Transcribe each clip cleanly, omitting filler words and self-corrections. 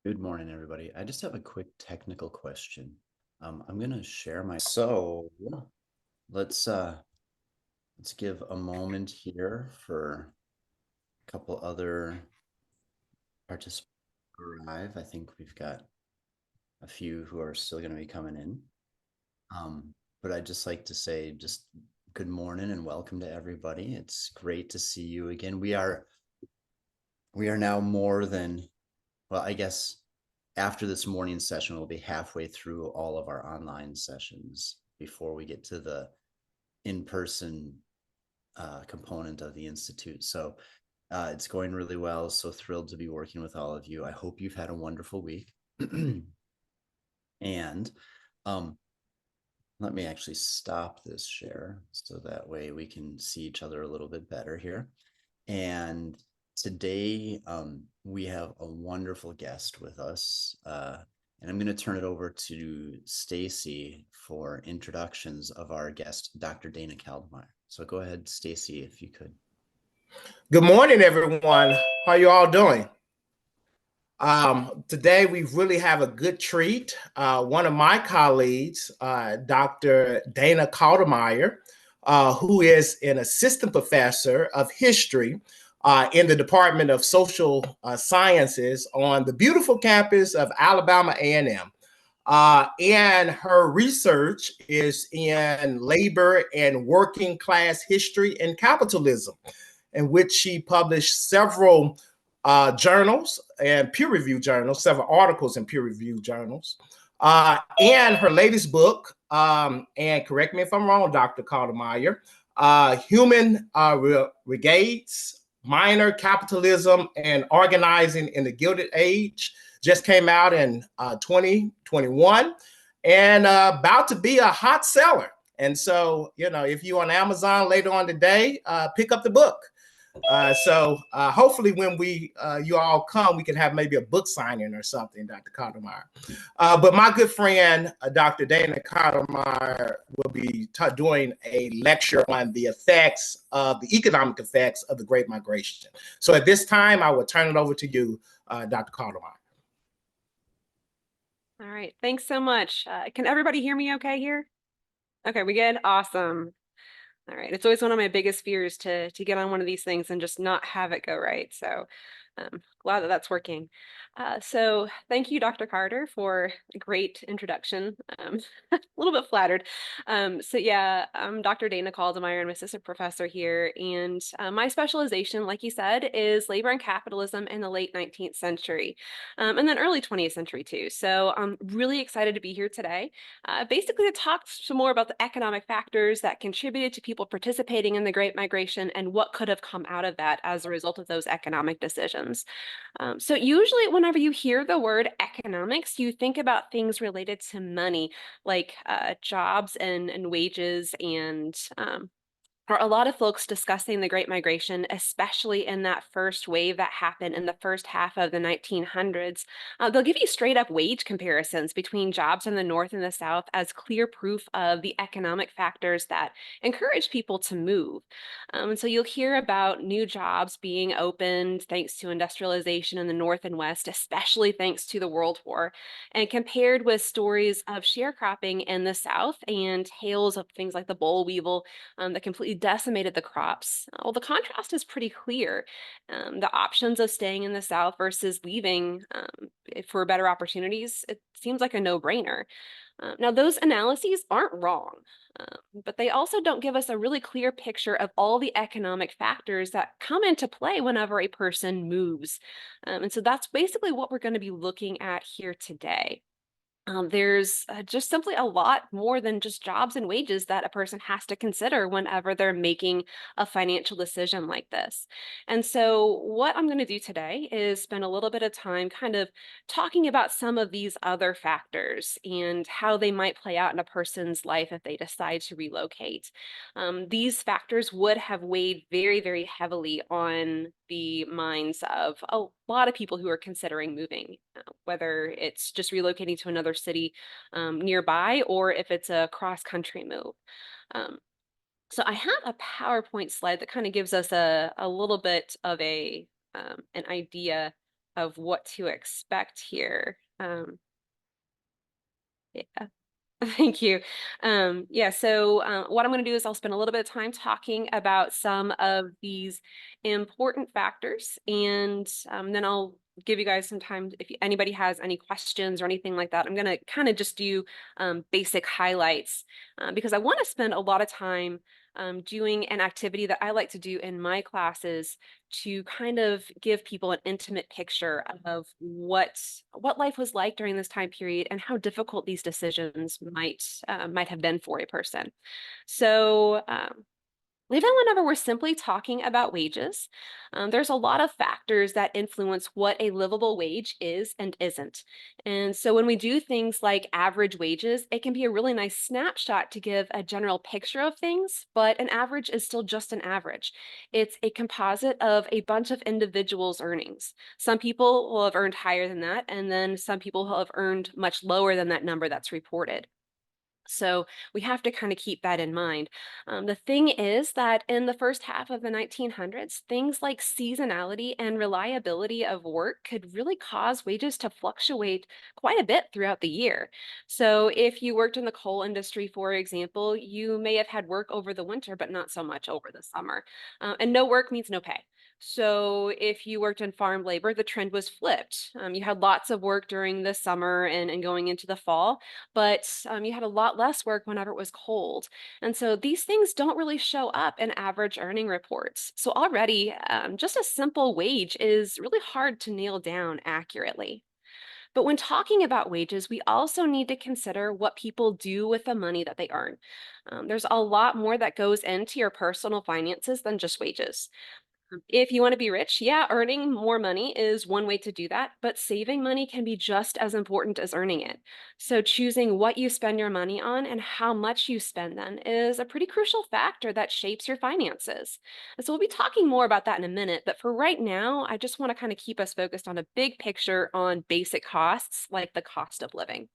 Good morning, everybody. I just have a quick technical question. I'm gonna share so let's uh let's give a moment here for a couple other participants to arrive. I think we've got a few who are still gonna be coming in. But I'd just like to say just good morning and welcome to everybody. It's great to see you again. We are now more than, well, I guess after this morning session, we'll be halfway through all of our online sessions before we get to the in-person component of the Institute. So it's going really well. So thrilled to be working with all of you. I hope you've had a wonderful week. And um, let me actually stop this share so that way we can see each other a little bit better here. And today we have a wonderful guest with us. And I'm going to turn it over to Stacy for introductions of our guest, Dr. Dana Kaldmeyer. So go ahead, Stacy, if you could. Good morning, everyone. How you all doing? Today, we really have a good treat. One of my colleagues, Dr. Dana Kaltemeyer, who is an assistant professor of history in the Department of Social Sciences on the beautiful campus of Alabama A&M. And her research is in labor and working class history and capitalism, in which she published several journals and peer-reviewed journals, several articles in peer-reviewed journals. And her latest book, and correct me if I'm wrong, Dr. Kaltemeyer, Human Regades, Minor Capitalism and Organizing in the Gilded Age, just came out in 2021 and about to be a hot seller. And so, if you're on Amazon later on today, pick up the book. So hopefully when you all come, we can have maybe a book signing or something, Dr. Kaltemeyer. But my good friend, Dr. Dana Kaltemeyer, will be doing a lecture on the economic effects of the Great Migration. So at this time, I will turn it over to you, Dr. Kaltemeyer. All right, thanks so much. Can everybody hear me okay here? Okay, we good? Awesome. All right, it's always one of my biggest fears to get on one of these things and just not have it go right. So glad that that's working. So thank you, Dr. Carter, for a great introduction. A little bit flattered. So yeah, I'm Dr. Dana Kaltemeyer. I'm assistant professor here. And my specialization, like you said, is labor and capitalism in the late 19th century, and then early 20th century too. So I'm really excited to be here today, basically to talk some more about the economic factors that contributed to people participating in the Great Migration and what could have come out of that as a result of those economic decisions. So usually whenever you hear the word economics, you think about things related to money, like jobs and wages and for a lot of folks discussing the Great Migration, especially in that first wave that happened in the first half of the 1900s, they'll give you straight up wage comparisons between jobs in the North and the South as clear proof of the economic factors that encourage people to move. And so you'll hear about new jobs being opened thanks to industrialization in the North and West, especially thanks to the World War, and compared with stories of sharecropping in the South and tales of things like the boll weevil that completely decimated the crops. Well, the contrast is pretty clear. The options of staying in the South versus leaving for better opportunities, it seems like a no-brainer. Now, those analyses aren't wrong, but they also don't give us a really clear picture of all the economic factors that come into play whenever a person moves. And so that's basically what we're going to be looking at here today. There's just simply a lot more than just jobs and wages that a person has to consider whenever they're making a financial decision like this. And so, what I'm going to do today is spend a little bit of time kind of talking about some of these other factors and how they might play out in a person's life if they decide to relocate. These factors would have weighed very, very heavily on the minds of a lot of people who are considering moving, whether it's just relocating to another city nearby or if it's a cross-country move. Um, so I have a PowerPoint slide that kind of gives us a little bit of an idea of what to expect here. Yeah. Thank you. Yeah, so what I'm going to do is I'll spend a little bit of time talking about some of these important factors, and then I'll give you guys some time if anybody has any questions or anything like that. I'm going to kind of just do basic highlights because I want to spend a lot of time doing an activity that I like to do in my classes to kind of give people an intimate picture of what life was like during this time period and how difficult these decisions might have been for a person. So even whenever we're simply talking about wages, there's a lot of factors that influence what a livable wage is and isn't. And so when we do things like average wages, it can be a really nice snapshot to give a general picture of things, but an average is still just an average. It's a composite of a bunch of individuals' earnings. Some people will have earned higher than that, and then some people will have earned much lower than that number that's reported. So we have to kind of keep that in mind. The thing is that in the first half of the 1900s, things like seasonality and reliability of work could really cause wages to fluctuate quite a bit throughout the year. So if you worked in the coal industry, for example, you may have had work over the winter, but not so much over the summer. And no work means no pay. So if you worked in farm labor, the trend was flipped. You had lots of work during the summer and going into the fall, but you had a lot less work whenever it was cold. And so these things don't really show up in average earning reports. So already, just a simple wage is really hard to nail down accurately. But when talking about wages, we also need to consider what people do with the money that they earn. There's a lot more that goes into your personal finances than just wages. If you want to be rich, yeah, earning more money is one way to do that, but saving money can be just as important as earning it. So choosing what you spend your money on and how much you spend then is a pretty crucial factor that shapes your finances. And so we'll be talking more about that in a minute, but for right now, I just want to kind of keep us focused on a big picture on basic costs like the cost of living.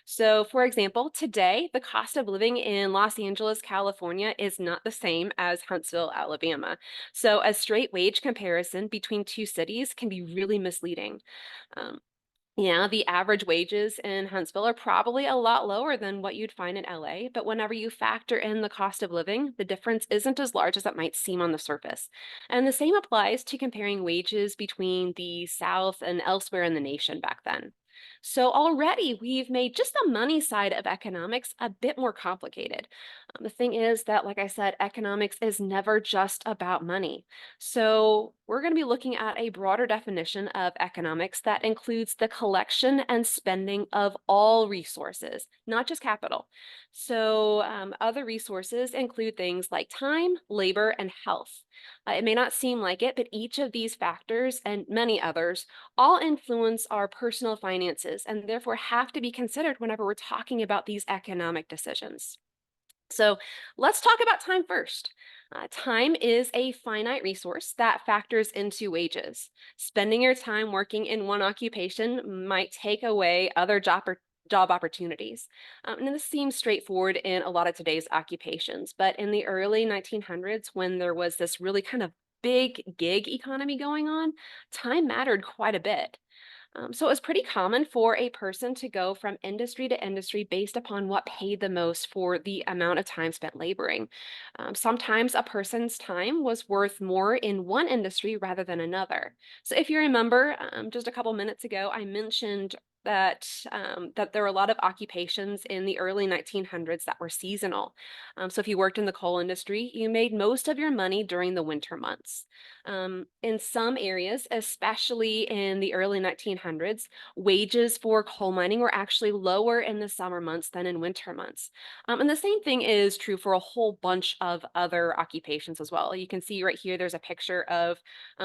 So, for example, today, the cost of living in Los Angeles, California is not the same as Huntsville, Alabama. So, a straight wage comparison between two cities can be really misleading. Um, yeah, the average wages in Huntsville are probably a lot lower than what you'd find in LA, but whenever you factor in the cost of living, the difference isn't as large as it might seem on the surface. And the same applies to comparing wages between the South and elsewhere in the nation back then. So already we've made just the money side of economics a bit more complicated. The thing is that, like I said, economics is never just about money. So we're going to be looking at a broader definition of economics that includes the collection and spending of all resources, not just capital. So other resources include things like time, labor, and health. It may not seem like it, but each of these factors and many others all influence our personal finances and therefore have to be considered whenever we're talking about these economic decisions. So let's talk about time first. Time is a finite resource that factors into wages. Spending your time working in one occupation might take away other job opportunities. And this seems straightforward in a lot of today's occupations, but in the early 1900s, when there was this really kind of big gig economy going on, time mattered quite a bit. So it was pretty common for a person to go from industry to industry based upon what paid the most for the amount of time spent laboring. Sometimes a person's time was worth more in one industry rather than another. So if you remember, just a couple minutes ago, I mentioned that there were a lot of occupations in the early 1900s that were seasonal. So if you worked in the coal industry, you made most of your money during the winter months. In some areas, especially in the early 1900s, wages for coal mining were actually lower in the summer months than in winter months. And the same thing is true for a whole bunch of other occupations as well. You can see right here, there's a picture of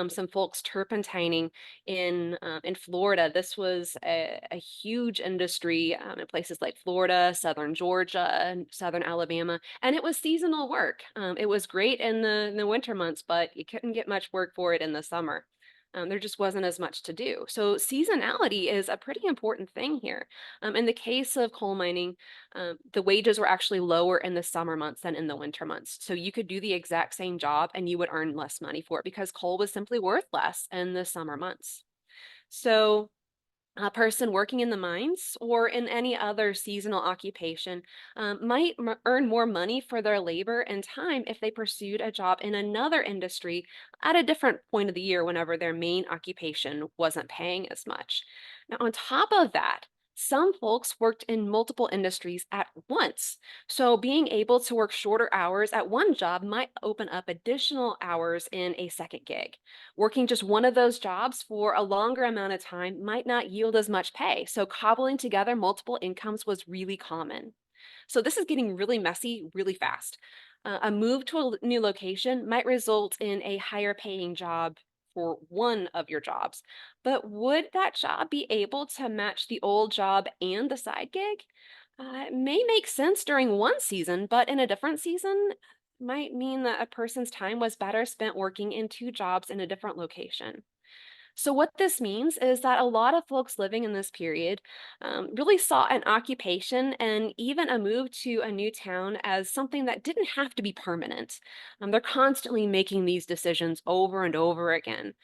some folks turpentining in Florida. This was a huge industry in places like Florida, southern Georgia, and southern Alabama, and it was seasonal work. It was great in the winter months, but you couldn't get much work for it in the summer. There just wasn't as much to do. So seasonality is a pretty important thing here. In the case of coal mining, the wages were actually lower in the summer months than in the winter months. So you could do the exact same job and you would earn less money for it because coal was simply worth less in the summer months. So a person working in the mines or in any other seasonal occupation might earn more money for their labor and time if they pursued a job in another industry at a different point of the year whenever their main occupation wasn't paying as much. Now, on top of that, some folks worked in multiple industries at once. So, being able to work shorter hours at one job might open up additional hours in a second gig. Working just one of those jobs for a longer amount of time might not yield as much pay, so cobbling together multiple incomes was really common. So this is getting really messy really fast. A move to a new location might result in a higher paying job for one of your jobs, but would that job be able to match the old job and the side gig? It may make sense during one season, but in a different season, might mean that a person's time was better spent working in two jobs in a different location. So, what this means is that a lot of folks living in this period really saw an occupation and even a move to a new town as something that didn't have to be permanent. They're constantly making these decisions over and over again.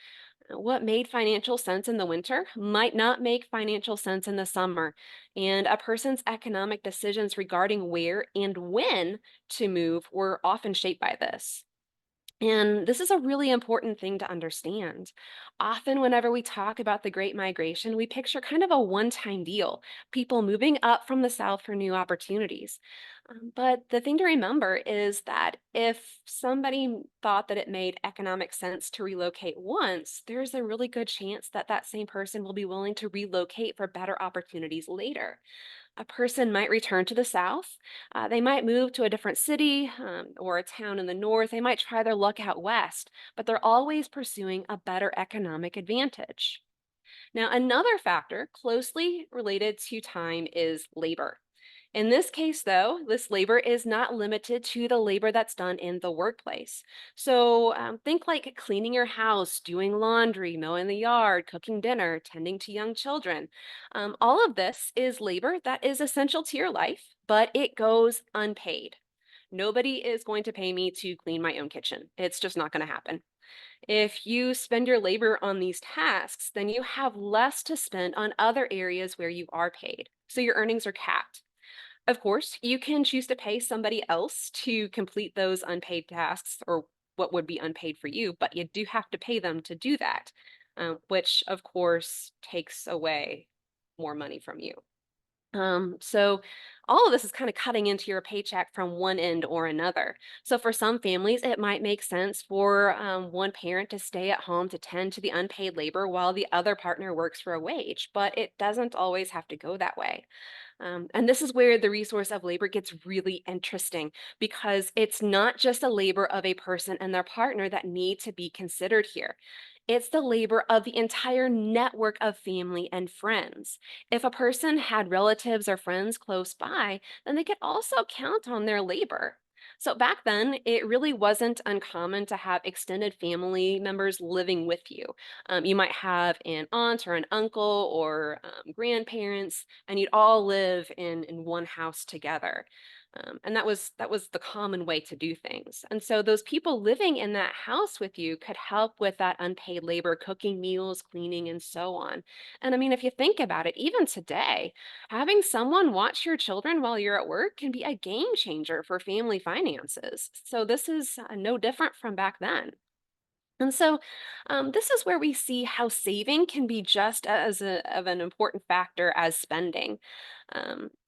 What made financial sense in the winter might not make financial sense in the summer. And a person's economic decisions regarding where and when to move were often shaped by this. And this is a really important thing to understand. Often, whenever we talk about the Great Migration, we picture kind of a one time deal, people moving up from the South for new opportunities. But the thing to remember is that if somebody thought that it made economic sense to relocate once, there's a really good chance that that same person will be willing to relocate for better opportunities later. A person might return to the South. They might move to a different city or a town in the North. They might try their luck out West, but they're always pursuing a better economic advantage. Now, another factor closely related to time is labor. In this case, though, this labor is not limited to the labor that's done in the workplace. So think like cleaning your house, doing laundry, mowing the yard, cooking dinner, tending to young children. All of this is labor that is essential to your life, but it goes unpaid. Nobody is going to pay me to clean my own kitchen. It's just not going to happen. If you spend your labor on these tasks, then you have less to spend on other areas where you are paid. So your earnings are capped. Of course, you can choose to pay somebody else to complete those unpaid tasks or what would be unpaid for you, but you do have to pay them to do that, which of course takes away more money from you. So all of this is kind of cutting into your paycheck from one end or another. So for some families, it might make sense for one parent to stay at home to tend to the unpaid labor while the other partner works for a wage, but it doesn't always have to go that way. And this is where the resource of labor gets really interesting because it's not just the labor of a person and their partner that need to be considered here. It's the labor of the entire network of family and friends. If a person had relatives or friends close by, then they could also count on their labor. So back then, it really wasn't uncommon to have extended family members living with you. You might have an aunt or an uncle or grandparents, and you'd all live in one house together. And that was the common way to do things. And so those people living in that house with you could help with that unpaid labor, cooking meals, cleaning, and so on. And I mean, if you think about it, even today, having someone watch your children while you're at work can be a game changer for family finances. So this is no different from back then. And so, this is where we see how saving can be just as of an important factor as spending.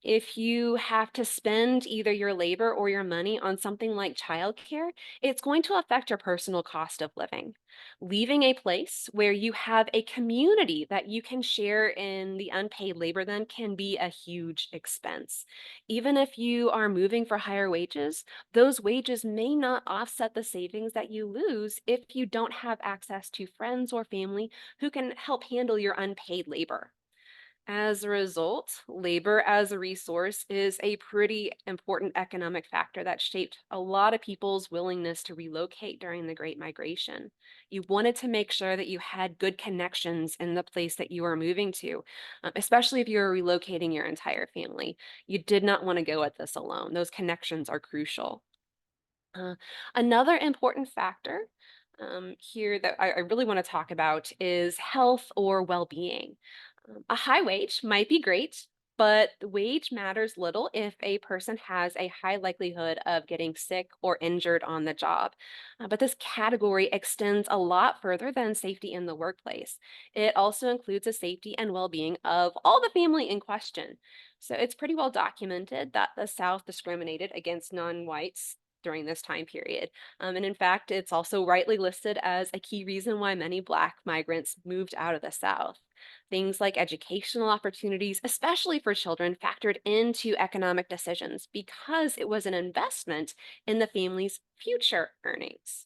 If you have to spend either your labor or your money on something like childcare, it's going to affect your personal cost of living. Leaving a place where you have a community that you can share in the unpaid labor then can be a huge expense. Even if you are moving for higher wages, those wages may not offset the savings that you lose if you don't have access to friends or family who can help handle your unpaid labor. As a result, labor as a resource is a pretty important economic factor that shaped a lot of people's willingness to relocate during the Great Migration. You wanted to make sure that you had good connections in the place that you were moving to, especially if you were relocating your entire family. You did not want to go at this alone. Those connections are crucial. Uh, Another important factor here that I really want to talk about is health or well being. A high wage might be great, but the wage matters little if a person has a high likelihood of getting sick or injured on the job. But this category extends a lot further than safety in the workplace. It also includes the safety and well being of all the family in question. So it's pretty well documented that the South discriminated against non whites during this time period. And in fact, it's also rightly listed as a key reason why many Black migrants moved out of the South. Things like educational opportunities, especially for children, factored into economic decisions because it was an investment in the family's future earnings.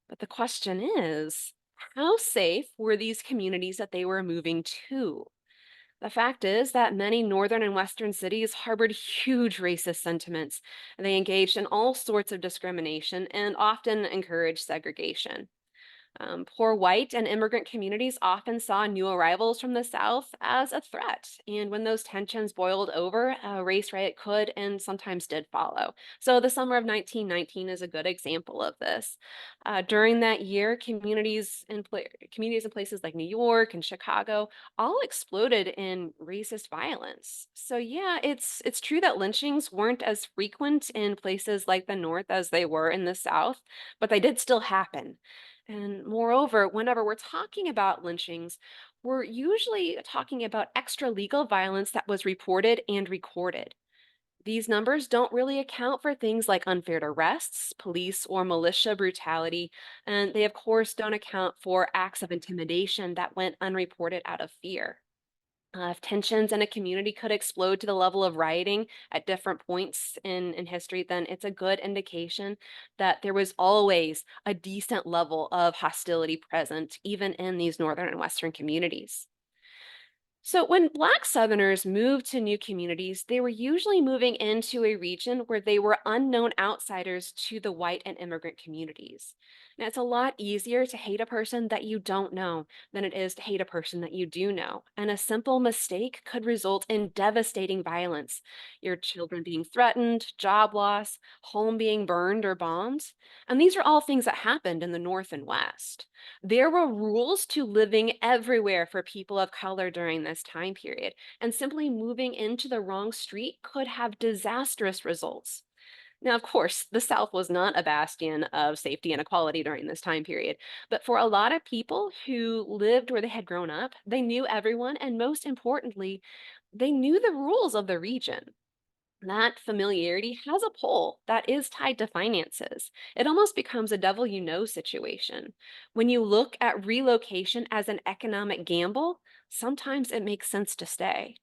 But the question is, how safe were these communities that they were moving to? The fact is that many northern and western cities harbored huge racist sentiments. They engaged in all sorts of discrimination and often encouraged segregation. Poor white and immigrant communities often saw new arrivals from the South as a threat. And when those tensions boiled over, a race riot could and sometimes did follow. So the summer of 1919 is a good example of this. During that year, communities in places like New York and Chicago all exploded in racist violence. So yeah, it's true that lynchings weren't as frequent in places like the North as they were in the South, but they did still happen. And moreover, whenever we're talking about lynchings, we're usually talking about extra legal violence that was reported and recorded. These numbers don't really account for things like unfair arrests, police or militia brutality, and they, of course, don't account for acts of intimidation that went unreported out of fear. If tensions in a community could explode to the level of rioting at different points in history, then it's a good indication that there was always a decent level of hostility present, even in these northern and western communities. So, when Black Southerners moved to new communities, they were usually moving into a region where they were unknown outsiders to the white and immigrant communities. Now, it's a lot easier to hate a person that you don't know than it is to hate a person that you do know. And a simple mistake could result in devastating violence, your children being threatened, job loss, home being burned or bombed. And these are all things that happened in the North and West. There were rules to living everywhere for people of color during this time period, and simply moving into the wrong street could have disastrous results. Now, of course, the South was not a bastion of safety and equality during this time period, but for a lot of people who lived where they had grown up, they knew everyone, and most importantly, they knew the rules of the region. That familiarity has a pull that is tied to finances. It almost becomes a devil you know situation. When you look at relocation as an economic gamble, sometimes it makes sense to stay.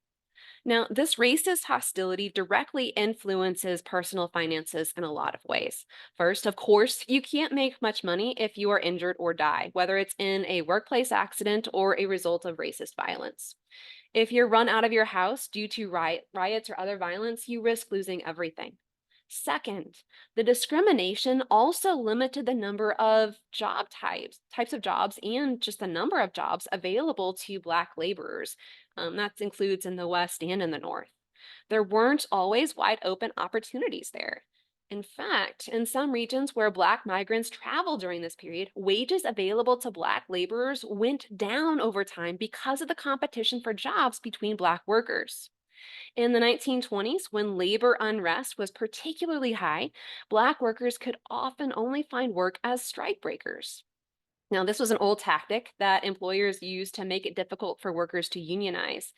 Now, this racist hostility directly influences personal finances in a lot of ways. First, of course, you can't make much money if you are injured or die, whether it's in a workplace accident or a result of racist violence. If you're run out of your house due to riots or other violence, you risk losing everything. Second, the discrimination also limited the number of types of jobs, and just the number of jobs available to Black laborers. That includes in the West and in the North. There weren't always wide open opportunities there. In fact, in some regions where Black migrants traveled during this period, wages available to Black laborers went down over time because of the competition for jobs between Black workers. In the 1920s, when labor unrest was particularly high, Black workers could often only find work as strikebreakers. Now, this was an old tactic that employers used to make it difficult for workers to unionize.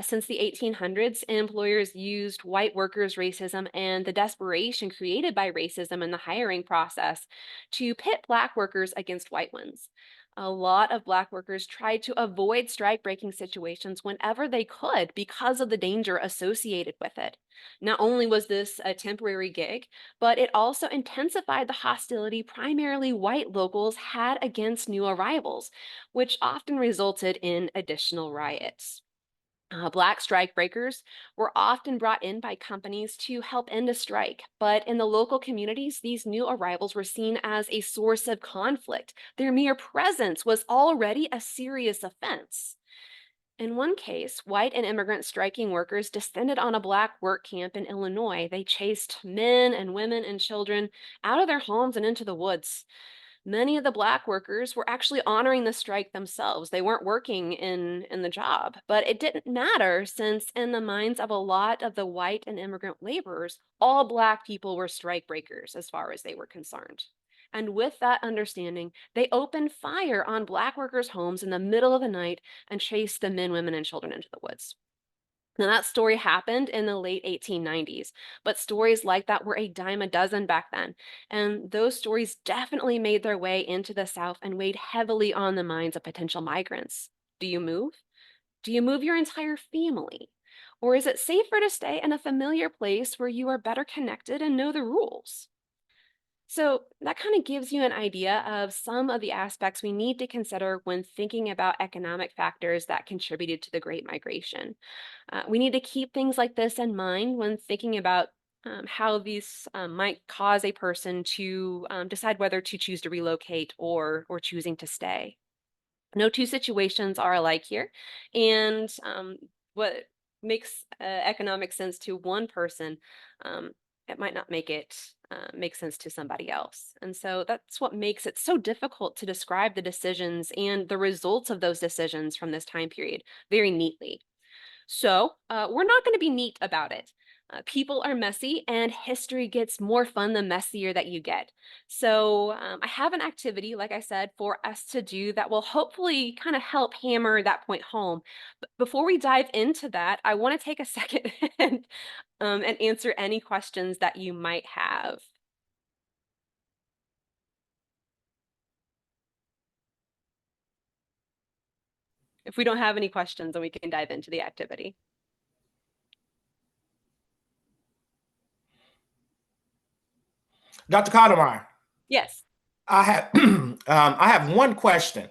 Since the 1800s, employers used white workers' racism and the desperation created by racism in the hiring process to pit Black workers against white ones. A lot of Black workers tried to avoid strike-breaking situations whenever they could because of the danger associated with it. Not only was this a temporary gig, but it also intensified the hostility primarily white locals had against new arrivals, which often resulted in additional riots. Black strikebreakers were often brought in by companies to help end a strike, but in the local communities, these new arrivals were seen as a source of conflict. Their mere presence was already a serious offense. In one case, white and immigrant striking workers descended on a Black work camp in Illinois. They chased men and women and children out of their homes and into the woods. many of the Black workers were actually honoring the strike themselves. They weren't working in the job, but it didn't matter since in the minds of a lot of the white and immigrant laborers, all Black people were strike breakers as far as they were concerned. And with that understanding, they opened fire on Black workers' homes in the middle of the night and chased the men, women, and children into the woods. Now, that story happened in the late 1890s, but stories like that were a dime a dozen back then. And those stories definitely made their way into the South and weighed heavily on the minds of potential migrants. Do you move? Do you move your entire family? Or is it safer to stay in a familiar place where you are better connected and know the rules? So that kind of gives you an idea of some of the aspects we need to consider when thinking about economic factors that contributed to the Great Migration. We need to keep things like this in mind when thinking about how these might cause a person to decide whether to choose to relocate or choosing to stay. No two situations are alike here, and what makes economic sense to one person, um, it might not make sense to somebody else. And so that's what makes it so difficult to describe the decisions and the results of those decisions from this time period very neatly. So we're not going to be neat about it. People are messy, and history gets more fun the messier that you get. So I have an activity, like I said, for us to do that will hopefully kind of help hammer that point home. But before we dive into that, I want to take a second and answer any questions that you might have. If we don't have any questions, then we can dive into the activity. Dr. Codemeyer, Yes. I have I have one question.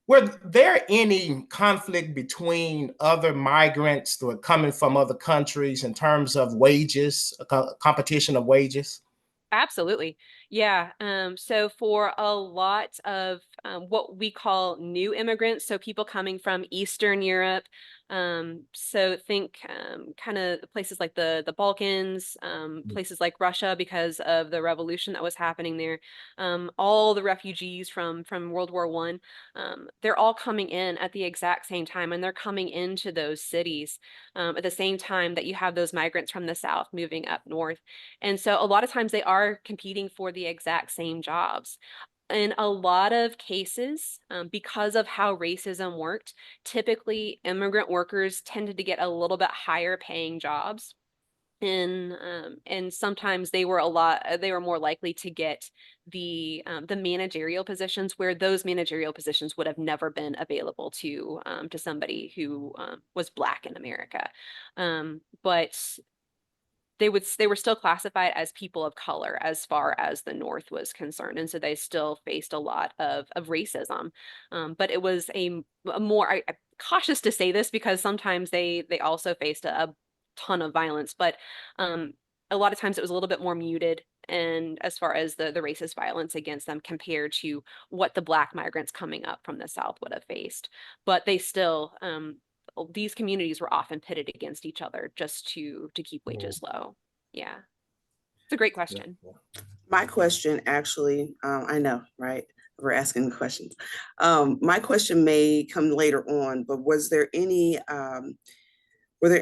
Were there any conflict between other migrants that were coming from other countries in terms of wages, competition of wages? Absolutely. Yeah. So for a lot of what we call new immigrants, so people coming from Eastern Europe, so think kind of places like the Balkans, places like Russia because of the revolution that was happening there, all the refugees from World War I, they're all coming in at the exact same time, and they're coming into those cities at the same time that you have those migrants from the South moving up north. And so a lot of times they are competing for the exact same jobs. In a lot of cases, because of how racism worked, typically immigrant workers tended to get a little bit higher paying jobs. And sometimes they were more likely to get the managerial positions where those managerial positions would have never been available to somebody who was Black in America. But they were still classified as people of color as far as the North was concerned, and so they still faced a lot of racism. But it was a more I'm cautious to say this because sometimes they also faced a ton of violence, but um, a lot of times it was a little bit more muted. And as far as the racist violence against them compared to what the Black migrants coming up from the South would have faced, but they still these communities were often pitted against each other just to keep wages low. Yeah, it's a great question. My question actually, I know, right? We're asking the questions. My question may come later on, but were there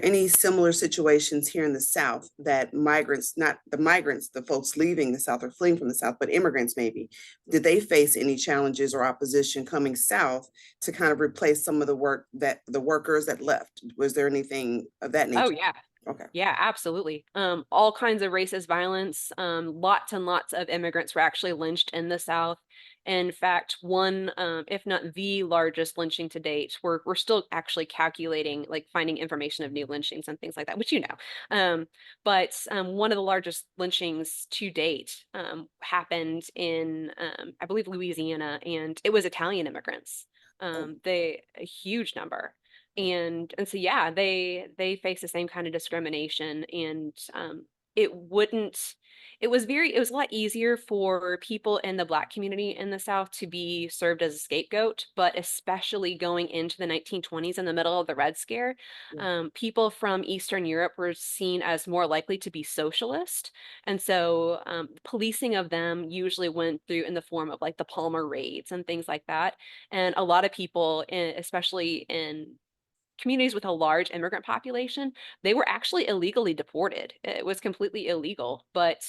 any similar situations here in the South that migrants, not the migrants, the folks leaving the South or fleeing from the South, but immigrants maybe, did they face any challenges or opposition coming South to kind of replace some of the workers that left? Was there anything of that Oh nature? yeah. Okay. Yeah, absolutely. All kinds of racist violence. Lots and lots of immigrants were actually lynched in the South. In fact, one, if not the largest lynching to date, we're still actually calculating, like finding information of new lynchings and things like that, which you know. But one of the largest lynchings to date happened in, I believe, Louisiana, and it was Italian immigrants. They a huge number. And so yeah, they face the same kind of discrimination, and it was a lot easier for people in the Black community in the South to be served as a scapegoat, but especially going into the 1920s in the middle of the Red Scare, people from Eastern Europe were seen as more likely to be socialist. And so policing of them usually went through in the form of like the Palmer raids and things like that. And a lot of people, especially in communities with a large immigrant population, they were actually illegally deported. It was completely illegal, but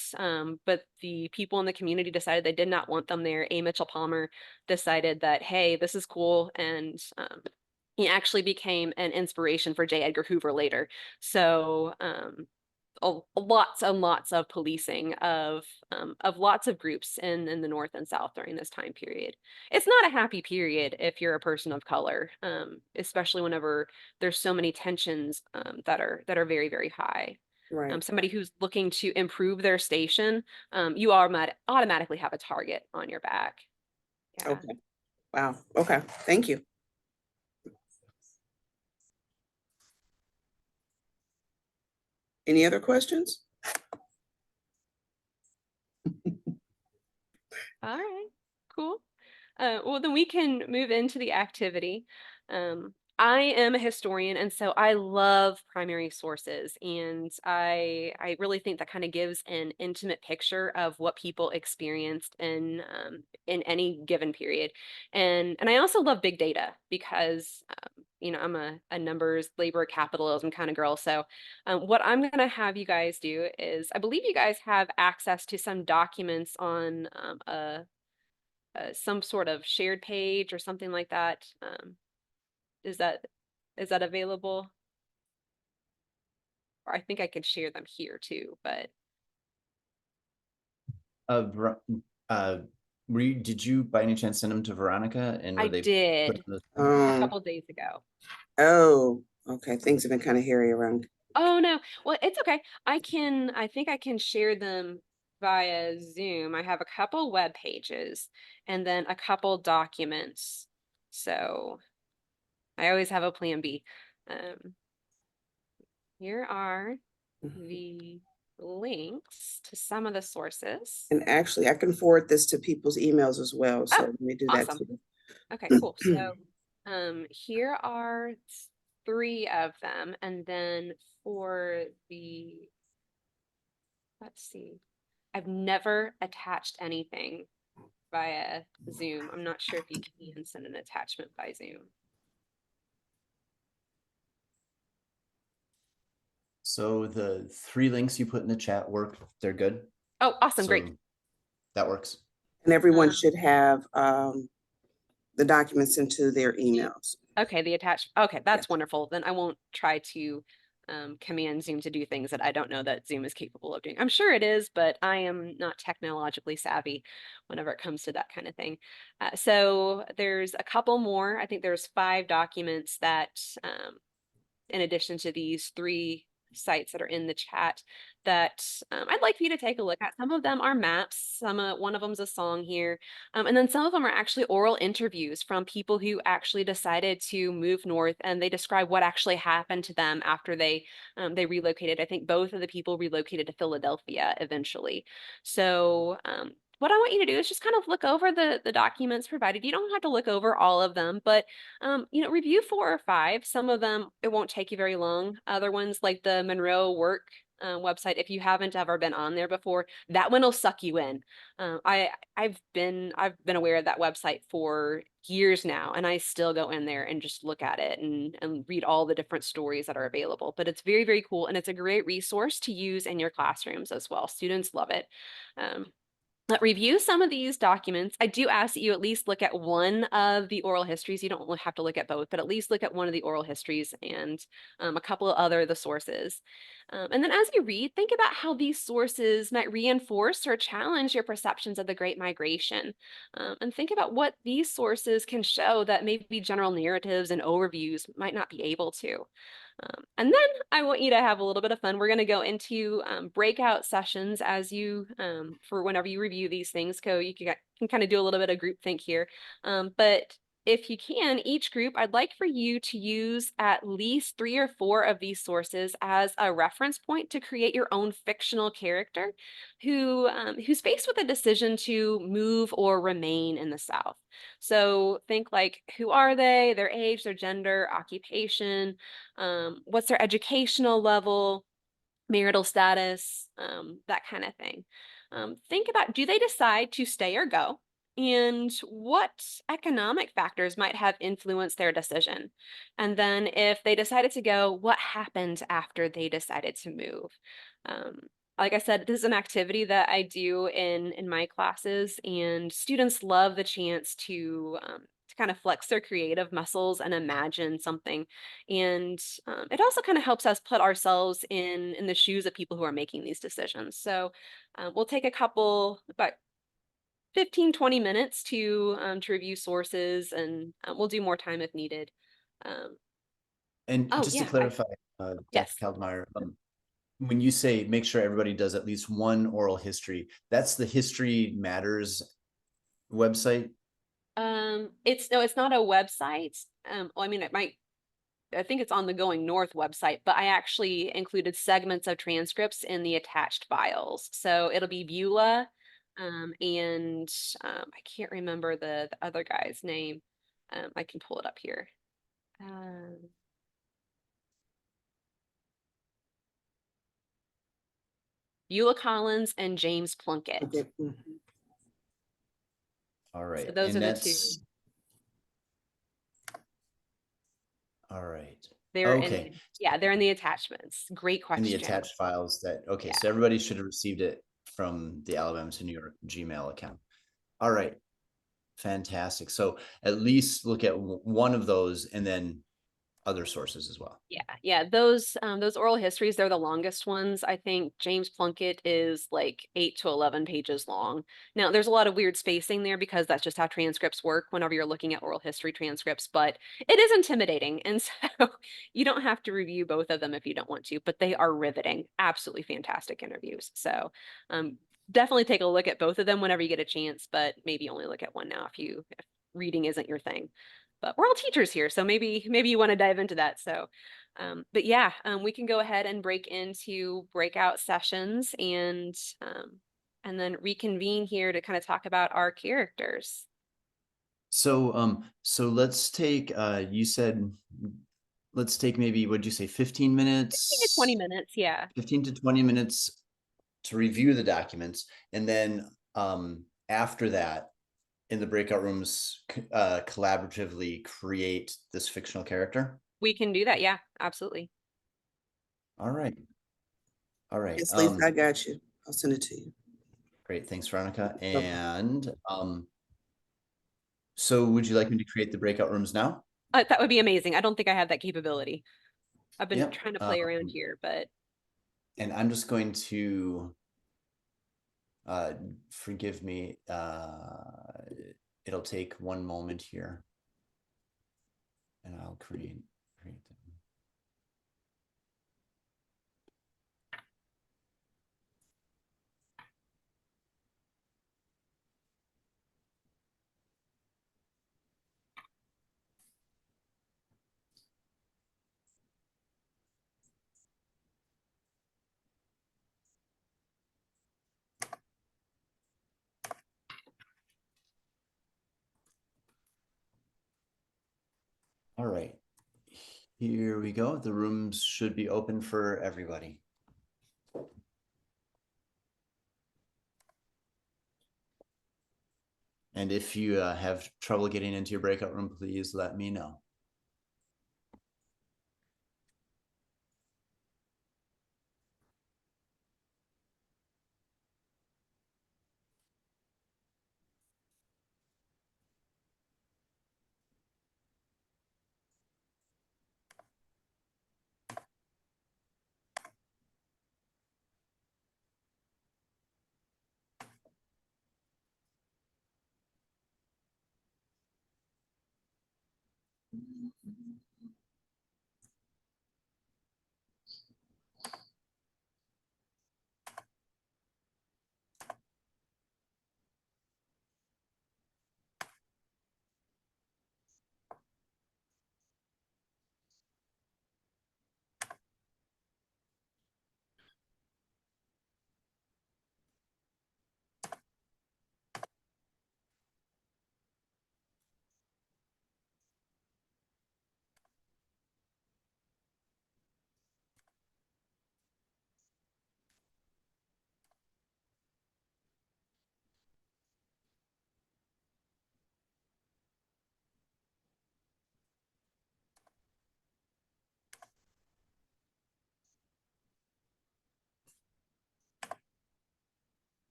the people in the community decided they did not want them there. A. Mitchell Palmer decided that, hey, this is cool, and he actually became an inspiration for J. Edgar Hoover later. So lots and lots of policing of lots of groups in the North and South during this time period. It's not a happy period if you're a person of color, especially whenever there's so many tensions that are very, very high. Right. Somebody who's looking to improve their station, you automatically have a target on your back. Yeah. Okay. Wow. Okay. Thank you. Any other questions? All right, cool. Well, then we can move into the activity. I am a historian, and so I love primary sources, and I really think that kind of gives an intimate picture of what people experienced in any given period. And I also love big data because I'm a numbers, labor, capitalism kind of girl. So what I'm going to have you guys do is, I believe you guys have access to some documents on some sort of shared page or something like that. Is that available? Or I think I could share them here too, but Did you by any chance send them to Veronica, and were I they did put a couple days ago. Oh, okay. Things have been kind of hairy around. Oh no. Well, it's okay. I think I can share them via Zoom. I have a couple web pages and then a couple documents. So I always have a plan B. Here are the links to some of the sources. And actually, I can forward this to people's emails as well. So let me do that Awesome. too. Okay, cool. So here are 3 of them. And then for let's see, I've never attached anything via Zoom. I'm not sure if you can send an attachment by Zoom. So the 3 links you put in the chat work? They're good? Oh, awesome. Great. So that works. And everyone should have the documents into their emails. Okay, the attached. Okay, that's Yes. wonderful. Then I won't try to command Zoom to do things that I don't know that Zoom is capable of doing. I'm sure it is, but I am not technologically savvy whenever it comes to that kind of thing. So there's a couple more. I think there's 5 documents that, in addition to these 3 sites that are in the chat, that I'd like for you to take a look at. Some of them are maps, one of them's a song here, and then some of them are actually oral interviews from people who actually decided to move north, and they describe what actually happened to them after they relocated. I think both of the people relocated to Philadelphia eventually. So what I want you to do is just kind of look over the documents provided. You don't have to look over all of them, but review 4 or 5. Some of them, it won't take you very long. Other ones, like the Monroe Work website, if you haven't ever been on there before, that one will suck you in. I've been aware of that website for years now, and I still go in there and just look at it and read all the different stories that are available. But it's very, very cool, and it's a great resource to use in your classrooms as well. Students love it. Review some of these documents. I do ask that you at least look at one of the oral histories. You don't have to look at both, but at least look at one of the oral histories and a couple of the sources. And then as you read, think about how these sources might reinforce or challenge your perceptions of the Great Migration. And think about what these sources can show that maybe general narratives and overviews might not be able to. And then I want you to have a little bit of fun. We're going to go into breakout sessions as you, for whenever you review these things. So you can kind of do a little bit of group think here. But if you can, each group, I'd like for you to use at least 3 or 4 of these sources as a reference point to create your own fictional character who's faced with a decision to move or remain in the South. So think like, who are they, their age, their gender, occupation, what's their educational level, marital status, that kind of thing. Think about, do they decide to stay or go? And what economic factors might have influenced their decision? And then if they decided to go, what happened after they decided to move? Um, like I said, this is an activity that I do in my classes, and students love the chance to kind of flex their creative muscles and imagine something. And it also kind of helps us put ourselves in the shoes of people who are making these decisions. So we'll take about 15, 20 minutes to review sources, and we'll do more time if needed. Um, And oh, just to yeah, clarify, Dr. yes. Kaldmeyer, when you say make sure everybody does at least one oral history, that's the History Matters website? It's not a website. Well, I mean, I think it's on the Going North website, but I actually included segments of transcripts in the attached files. So it'll be Beulah, and I can't remember the other guy's name. I can pull it up here. Beulah Collins and James Plunkett. Okay. Mhm. All So right. those And are the two. that's all right. They're Okay. they're in the attachments. Great In the question. attached files that, okay, Yeah. so everybody should have received it from the Alabama to New York Gmail account. All right. Fantastic. So at least look at one of those and then other sources as well. Yeah. Those oral histories, they're the longest ones. I think James Plunkett is like 8 to 11 pages long. Now, there's a lot of weird spacing there because that's just how transcripts work whenever you're looking at oral history transcripts, but it is intimidating. And so you don't have to review both of them if you don't want to, but they are riveting, absolutely fantastic interviews. So definitely take a look at both of them whenever you get a chance, but maybe only look at one now if reading isn't your thing. But we're all teachers here, so maybe you want to dive into that. So but yeah, we can go ahead and break into breakout sessions and then reconvene here to kind of talk about our characters. So let's take you said let's take maybe, what'd you say, 15 minutes? 20 minutes, yeah. 15 to 20 minutes to review the documents, and then after that in the breakout rooms collaboratively create this fictional character. We can do that, yeah, absolutely. All right. All right. Yes, Lisa, I got you. I'll send it to you. Great. Thanks, Veronica. Okay. And so would you like me to create the breakout rooms now? That would be amazing. I don't think I have that capability. I've been Yep. trying to play around here, but And I'm just going to forgive me. It'll take one moment here, and I'll create them. All right, here we go. The rooms should be open for everybody. And if you have trouble getting into your breakout room, please let me know.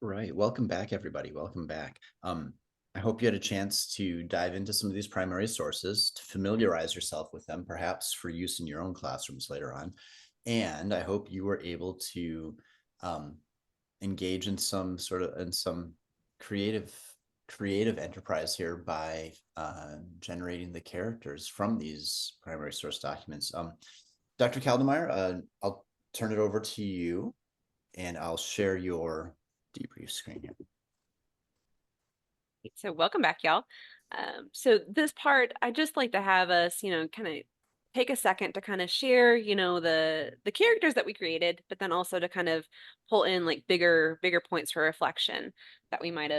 Right. Welcome back, everybody. Welcome back. I hope you had a chance to dive into some of these primary sources to familiarize yourself with them, perhaps for use in your own classrooms later on. And I hope you were able to engage in some creative enterprise here by generating the characters from these primary source documents. Dr. Kaldemeyer, I'll turn it over to you, and I'll share your debrief screen here. So welcome back, y'all. So this part, I just like to have us, kind of take a second to kind of share, the characters that we created, but then also to kind of pull in like bigger points for reflection that we might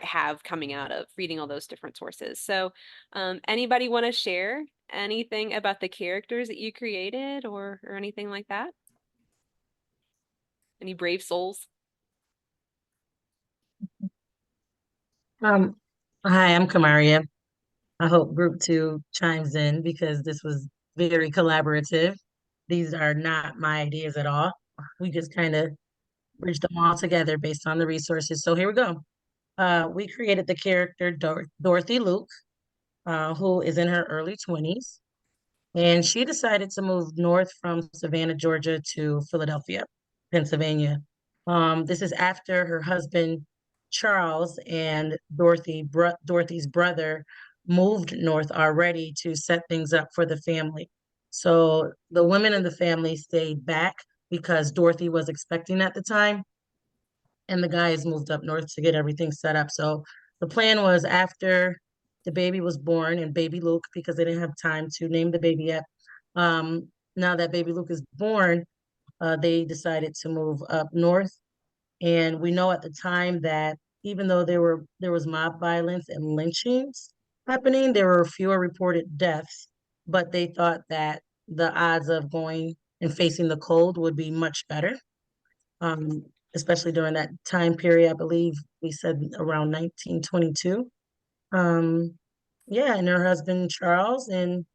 have coming out of reading all those different sources. So anybody want to share anything about the characters that you created or anything like that? Any brave souls? Hi, I'm Kamaria. I hope group 2 chimes in because this was very collaborative. These are not my ideas at all. We just kind of bridged them all together based on the resources. So here we go. We created the character Dorothy Luke, who is in her early 20s. And she decided to move north from Savannah, Georgia to Philadelphia, Pennsylvania. This is after her husband, Charles, and Dorothy's brother moved north already to set things up for the family. So the women in the family stayed back because Dorothy was expecting at the time, and the guys moved up north to get everything set up. So the plan was after the baby was born and baby Luke, because they didn't have time to name the baby yet. Now that baby Luke is born, they decided to move up north. And we know at the time that even though there was mob violence and lynchings happening, there were fewer reported deaths, but they thought that the odds of going and facing the cold would be much better. Especially during that time period, I believe we said around 1922. Yeah, and her husband Charles and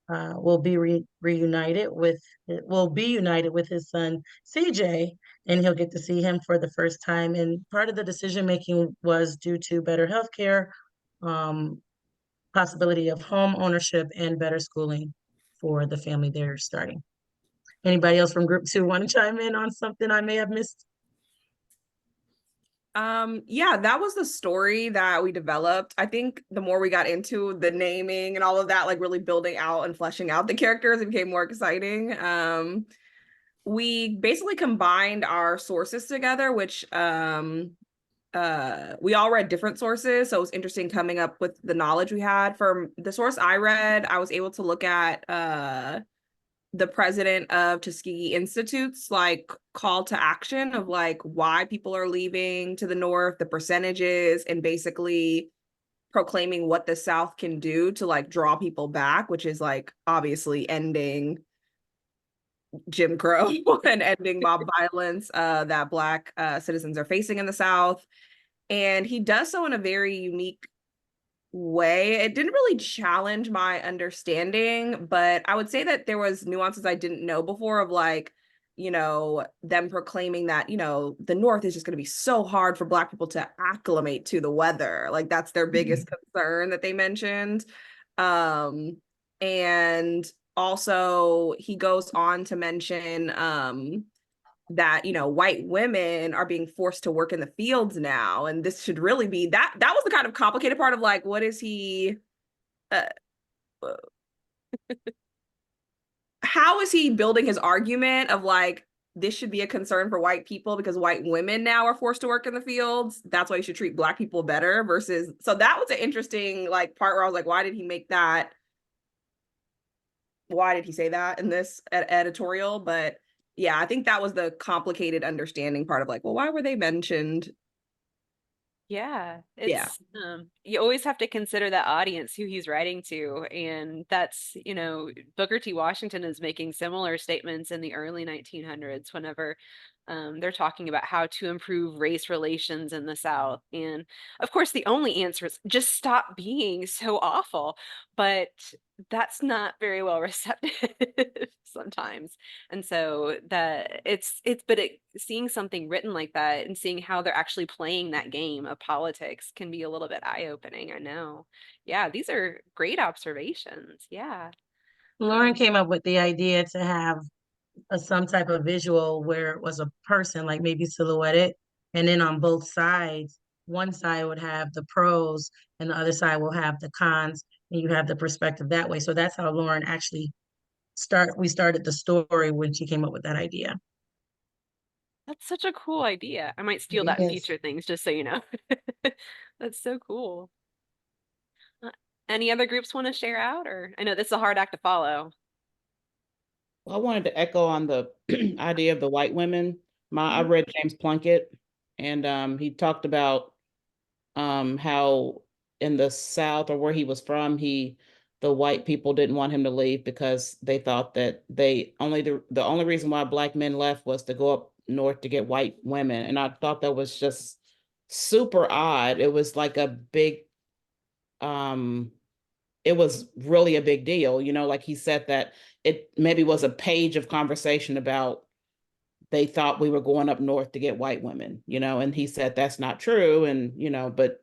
will be reunited with will be united with his son CJ, and he'll get to see him for the first time. And part of the decision making was due to better healthcare, possibility of home ownership, and better schooling for the family they're starting. Anybody else from group 2 want to chime in on something I may have missed? Yeah, that was the story that we developed. I think the more we got into the naming and all of that, like really building out and fleshing out the characters, it became more exciting. We basically combined our sources together, which we all read different sources, so it was interesting coming up with the knowledge we had. From the source I read, I was able to look at the president of Tuskegee Institute's like call to action of like why people are leaving to the north, the percentages, and basically proclaiming what the South can do to like draw people back, which is like obviously ending Jim Crow and ending mob violence that Black citizens are facing in the South. And he does so in a very unique way. It didn't really challenge my understanding, but I would say that there was nuances I didn't know before of like, them proclaiming that, the North is just going to be so hard for Black people to acclimate to the weather. Like that's their biggest concern that they mentioned. And also he goes on to mention that white women are being forced to work in the fields now, and this should really be that was the kind of complicated part of like what is he how is he building his argument of like this should be a concern for white people because white women now are forced to work in the fields, that's why you should treat Black people better versus. So that was an interesting like part where I was like, why did he say that in this editorial? But yeah, I think that was the complicated understanding part of like, well, why were they mentioned? Yeah, you always have to consider that audience who he's writing to, and that's, Booker T. Washington is making similar statements in the early 1900s whenever they're talking about how to improve race relations in the South. And of course, the only answer is just stop being so awful. But that's not very well receptive sometimes. And so seeing something written like that and seeing how they're actually playing that game of politics can be a little bit eye-opening. I know. Yeah, these are great observations. Yeah. Lauren came up with the idea to have some type of visual where it was a person, like maybe silhouetted, and then on both sides, one side would have the pros and the other side will have the cons, and you have the perspective that way. So that's how Lauren actually we started the story when she came up with that idea. That's such a cool idea. I might steal that in Yes. future things, just so you know. That's so cool. Uh, Any other groups want to share out, or I know this is a hard act to follow. Well, I wanted to echo on the idea of the white women. I read James Plunkett, and he talked about how in the South, or where he was from, the white people didn't want him to leave because they thought that the only reason why Black men left was to go up north to get white women. And I thought that was just super odd. It was like a big it was really a big deal, like he said that it maybe was a page of conversation about they thought we were going up north to get white women, and he said that's not true. And, but,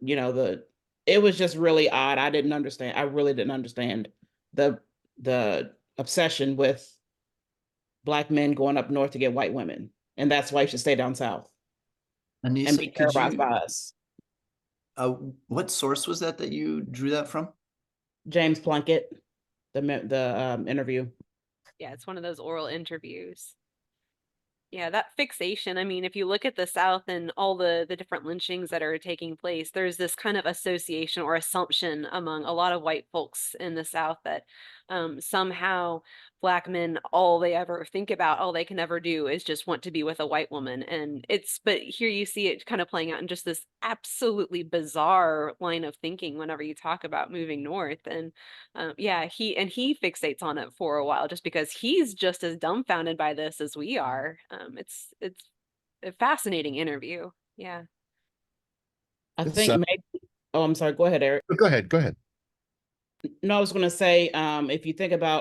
it was just really odd. I really didn't understand the obsession with Black men going up north to get white women. And that's why you should stay down south and be Anissa, could terrorized you, by us. what source was that you drew that from? James Plunkett, the interview. Yeah, it's one of those oral interviews. Yeah, that fixation. I mean, if you look at the South and all the different lynchings that are taking place, there's this kind of association or assumption among a lot of white folks in the South that somehow Black men, all they ever think about, all they can ever do is just want to be with a white woman. But here you see it kind of playing out in just this absolutely bizarre line of thinking whenever you talk about moving north. And yeah, he fixates on it for a while just because he's just as dumbfounded by this as we are. It's a fascinating interview. Yeah. I This, think maybe, oh, I'm sorry. Go ahead, Eric. go ahead. Go ahead. No, I was going to say, if you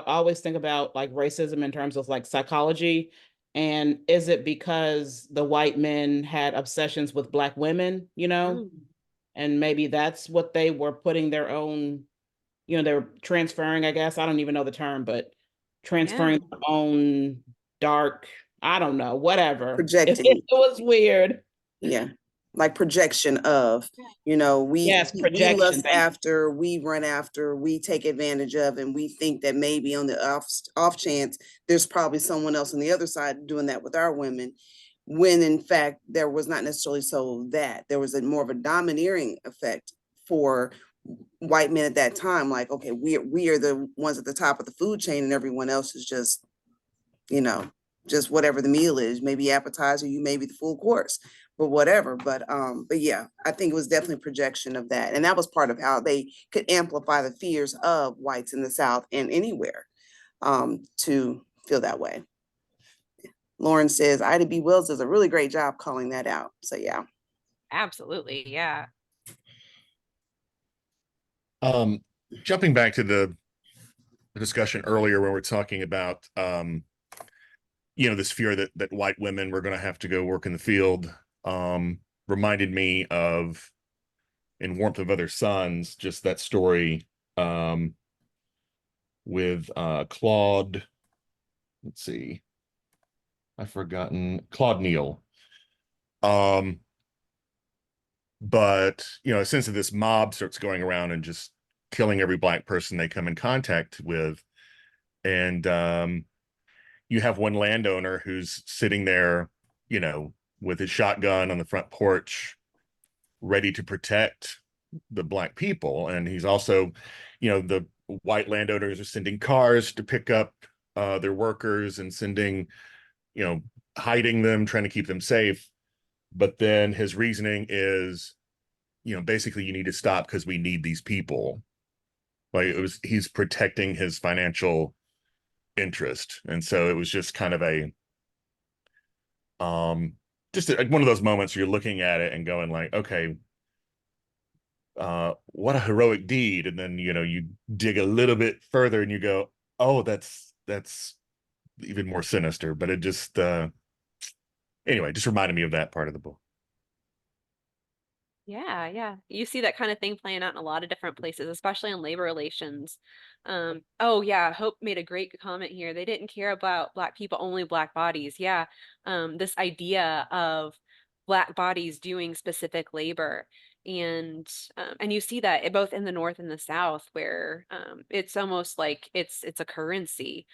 always think about like racism in terms of like psychology, and is it because the white men had obsessions with Black women, Mm, and maybe that's what they were putting their own, they're transferring, I guess, I don't even know the term, but transferring yeah. their own dark, I don't know, whatever. Projecting. It was weird. Yeah. Like projection of, Yes, we projection. lust after, we run after, we take advantage of, and we think that maybe on the off chance, there's probably someone else on the other side doing that with our women. When in fact, there was not necessarily there was more of a domineering effect for white men at that time. Like, okay, we are the ones at the top of the food chain and everyone else is just, just whatever the meal is, maybe appetizer, you may be the full course, but whatever. But yeah, I think it was definitely a projection of that. And that was part of how they could amplify the fears of whites in the South and anywhere to feel that way. Lauren says Ida B. Wells does a really great job calling that out. So yeah. Absolutely. Yeah. Jumping back to the discussion earlier when we're talking about this fear that white women were going to have to go work in the field, reminded me of In Warmth of Other Suns, just that story with Claude, let's see, I've forgotten, Claude Neal. But a sense of this mob starts going around and just killing every Black person they come in contact with. And you have one landowner who's sitting there, with his shotgun on the front porch, ready to protect the Black people. And he's also, the white landowners are sending cars to pick up their workers and sending, hiding them, trying to keep them safe. But then his reasoning is, basically you need to stop because we need these people. Like he's protecting his financial interest. And so it was just kind of one of those moments where you're looking at it and going like, okay, what a heroic deed. And then, you know, you dig a little bit further and you go, oh, that's even more sinister. But it just anyway, just reminded me of that part of the book. Yeah, yeah. You see that kind of thing playing out in a lot of different places, especially in labor relations. Oh yeah, Hope made a great comment here. They didn't care about Black people, only Black bodies. Yeah. This idea of Black bodies doing specific labor. And you see that both in the North and the South, where it's almost like it's a currency.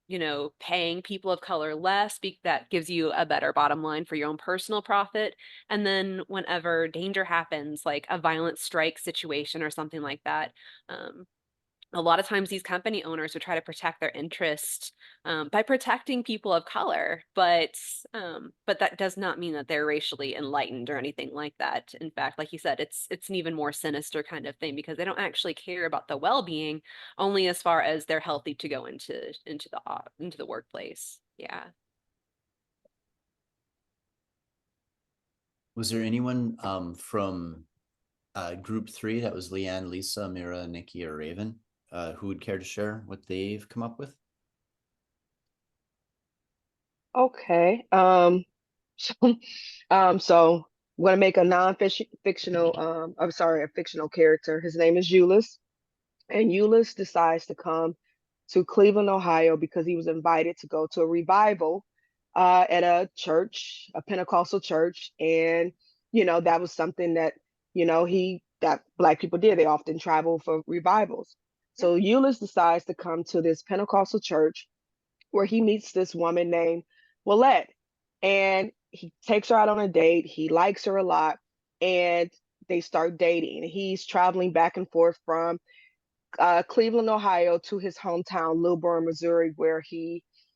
You know, paying people of color less, that gives you a better bottom line for your own personal profit. And then whenever danger happens, like a violent strike situation or something like that, um, a lot of times these company owners would try to protect their interest by protecting people of color, but that does not mean that they're racially enlightened or anything like that. In fact, like you said, it's an even more sinister kind of thing because they don't actually care about the well-being, only as far as they're healthy to go into the workplace. Yeah. Was there anyone from group 3, that was Leanne, Lisa, Mira, Nikki, or Raven, who would care to share what they've come up with? Okay. So, so I'm gonna make a non-fictional, I'm sorry, a fictional character. His name is Euless, and Euless decides to come to Cleveland, Ohio, because he was invited to go to a revival at a church, a Pentecostal church, and that was something that that Black people did. They often travel for revivals. So Euless decides to come to this Pentecostal church where he meets this woman named Willette, and he takes her out on a date. He likes her a lot, and they start dating. He's traveling back and forth from Cleveland, Ohio, to his hometown, Lilburn, Missouri, where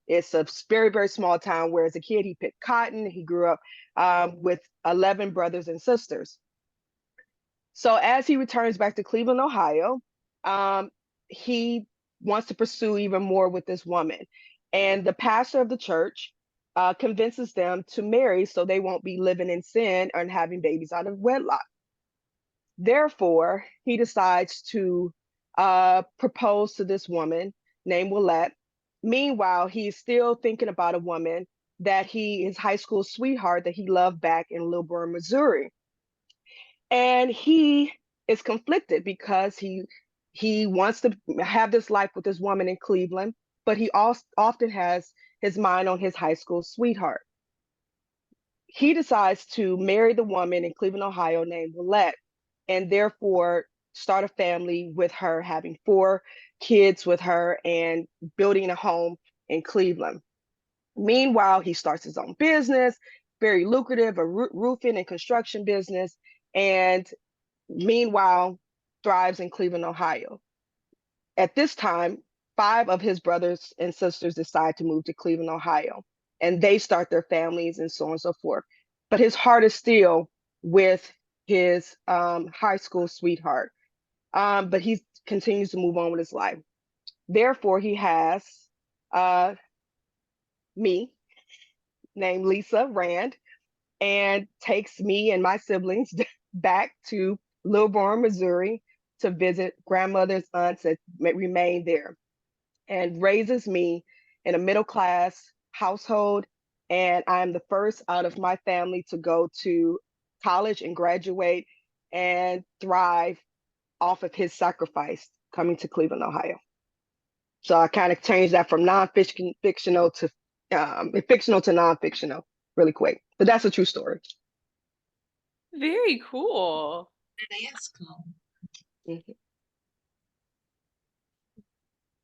it's a very, very small town where as a kid he picked cotton. He grew up with 11 brothers and sisters. So as he returns back to Cleveland, Ohio, he wants to pursue even more with this woman. And the pastor of the church convinces them to marry so they won't be living in sin and having babies out of wedlock. Therefore, he decides to propose to this woman named Willette. Meanwhile, he's still thinking about a woman that his high school sweetheart that he loved back in Lilburn, Missouri. And he is conflicted because he wants to have this life with this woman in Cleveland, but he also often has his mind on his high school sweetheart. He decides to marry the woman in Cleveland, Ohio named Willette, and therefore start a family with her, having 4 kids with her and building a home in Cleveland. Meanwhile, he starts his own business, very lucrative, a roofing and construction business, and meanwhile thrives in Cleveland, Ohio. At this time, 5 of his brothers and sisters decide to move to Cleveland, Ohio, and they start their families and so on and so forth. But his heart is still with his high school sweetheart, but he continues to move on with his life. Therefore, he has me, named Lisa Rand, and takes me and my siblings back to Lilburn, Missouri, to visit grandmother's aunts that remain there, and raises me in a middle-class household. And I'm the first out of my family to go to college and graduate and thrive off of his sacrifice coming to Cleveland, Ohio. So I kind of changed that from fictional to non-fictional really quick. But that's a true story. Very cool. That is cool. Mhm.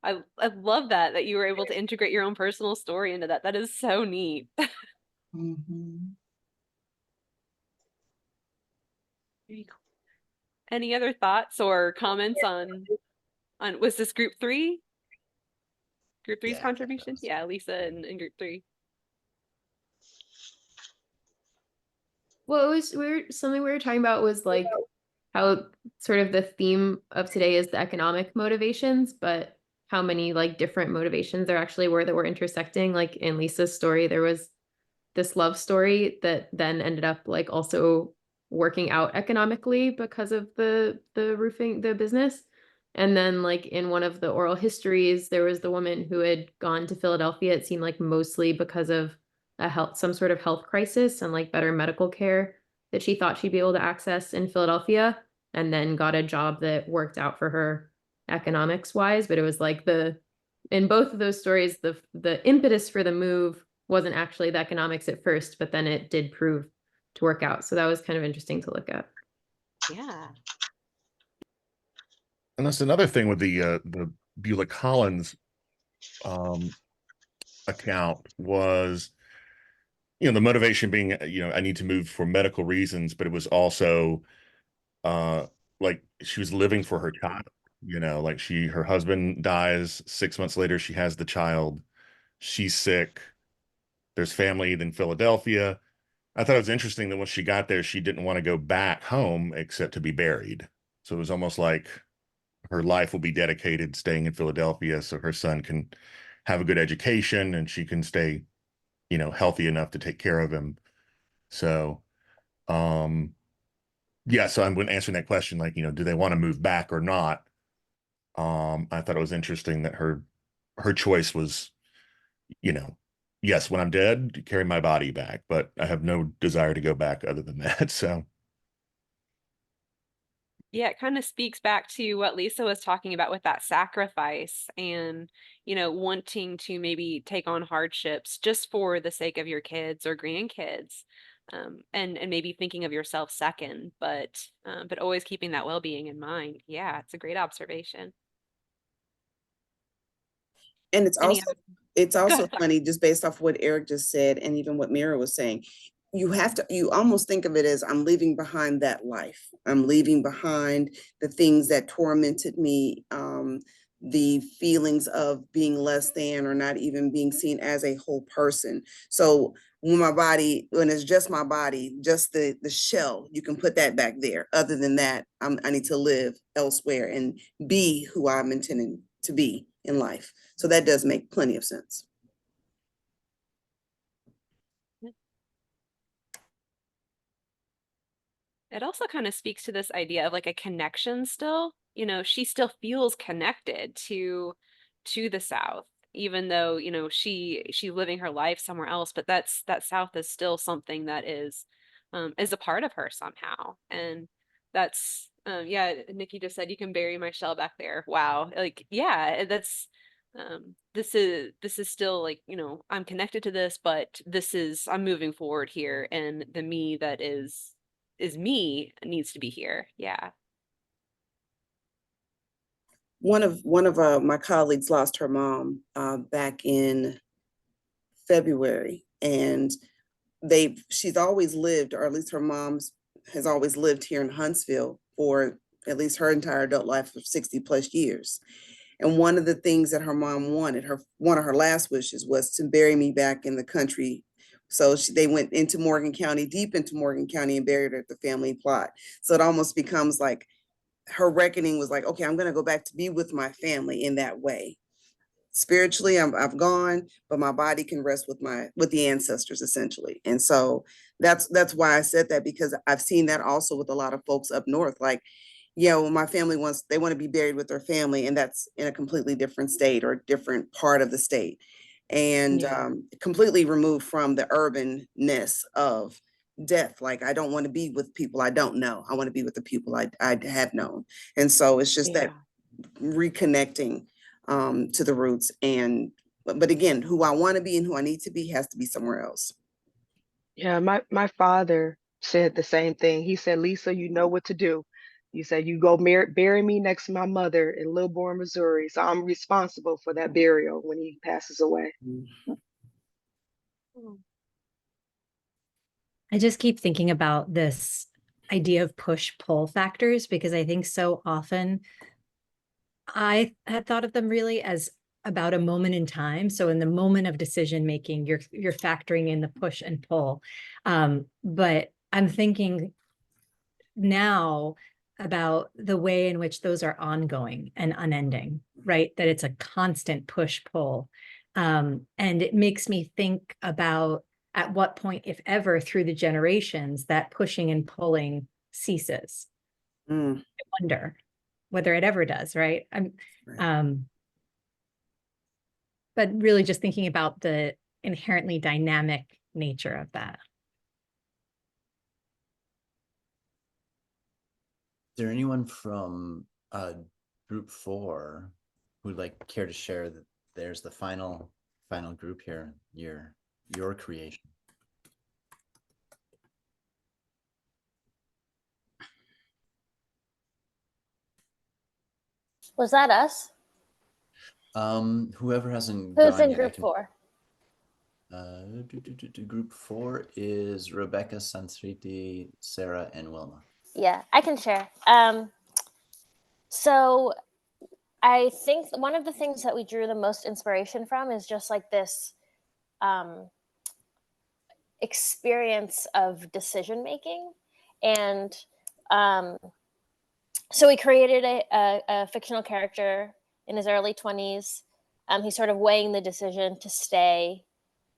I love that you were able to integrate your own personal story into that. That is so neat. Mm-hmm. Very cool. Any other thoughts or comments on was this group 3? Group 3's Yeah, contribution? Yeah, Lisa and group 3. Well, something we were talking about was like how sort of the theme of today is the economic motivations, but how many like different motivations there actually were that were intersecting. Like in Lisa's story, there was this love story that then ended up like also working out economically because of the roofing, the business. And then like in one of the oral histories, there was the woman who had gone to Philadelphia, it seemed like mostly because of some sort of health crisis and like better medical care that she thought she'd be able to access in Philadelphia, and then got a job that worked out for her economics wise. But it was like in both of those stories, the impetus for the move wasn't actually the economics at first, but then it did prove to work out. So that was kind of interesting to look at. Yeah. And that's another thing with the Beulah Collins account was, the motivation being, I need to move for medical reasons, but it was also like she was living for her child, like her husband dies 6 months later, she has the child, she's sick, there's family in Philadelphia. I thought it was interesting that when she got there, she didn't want to go back home except to be buried. So it was almost like her life will be dedicated staying in Philadelphia so her son can have a good education and she can stay, healthy enough to take care of him. So, yeah, so I'm answering that question, like, do they want to move back or not? I thought it was interesting that her choice was, yes, when I'm dead, carry my body back, but I have no desire to go back other than that. So Yeah, it kind of speaks back to what Lisa was talking about with that sacrifice and, wanting to maybe take on hardships just for the sake of your kids or grandkids. And maybe thinking of yourself second, but always keeping that well-being in mind. Yeah, it's a great observation. And it's Any also other? it's Go also ahead. Sorry. funny, just based off what Eric just said, and even what Mira was saying. You almost think of it as I'm leaving behind that life. I'm leaving behind the things that tormented me, the feelings of being less than or not even being seen as a whole person. So when it's just my body, just the shell, you can put that back there. Other than that, I need to live elsewhere and be who I'm intending to be in life. So that does make plenty of sense. It also kind of speaks to this idea of like a connection still. She still feels connected to the South, even though, she's living her life somewhere else, but that South is still something that is a part of her somehow. And that's yeah, Nikki just said you can bury my shell back there. Wow. Like, yeah, that's this is still like, I'm connected to this, but I'm moving forward here, and the me that is me needs to be here. Yeah. One of my colleagues lost her mom back in February, and she's always lived, or at least her mom's has always lived here in Huntsville for at least her entire adult life of 60 plus years. And one of the things that her mom wanted, one of her last wishes, was to bury me back in the country. So they went into Morgan County, deep into Morgan County, and buried her at the family plot. So it almost becomes like her reckoning was like, okay, I'm going to go back to be with my family in that way. Spiritually, I've gone, but my body can rest with the ancestors essentially. And so that's why I said that, because I've seen that also with a lot of folks up north. Like, when my family they want to be buried with their family, and that's in a completely different state or a different part of the state, and completely removed from the urbanness of death. Like, I don't want to be with people I don't know. I want to be with the people I have known. And so it's just that reconnecting to the roots. But again, who I want to be and who I need to be has to be somewhere else. Yeah, my father said the same thing. He said, Lisa, you know what to do. You said you go bury me next to my mother in Lilburn, Missouri. So I'm responsible for that burial when he passes away. I just keep thinking about this idea of push-pull factors, because I think so often I had thought of them really as about a moment in time. So in the moment of decision making, you're factoring in the push and pull. But I'm thinking now about the way in which those are ongoing and unending, right? That it's a constant push-pull. And it makes me think about at what point, if ever, through the generations, that pushing and pulling ceases. Mm. I wonder whether it ever does, right? But really just thinking about the inherently dynamic nature of that. Is there anyone from group 4 who'd like care to share that there's the final group here, your creation? Was that us? Whoever hasn't Who's gone in yet, I group can. 4? Group 4 is Rebecca, Sansriti, Sarah, and Wilma. Yeah, I can share. So I think one of the things that we drew the most inspiration from is just like this experience of decision making. And so we created a fictional character in his early 20s. He's sort of weighing the decision to stay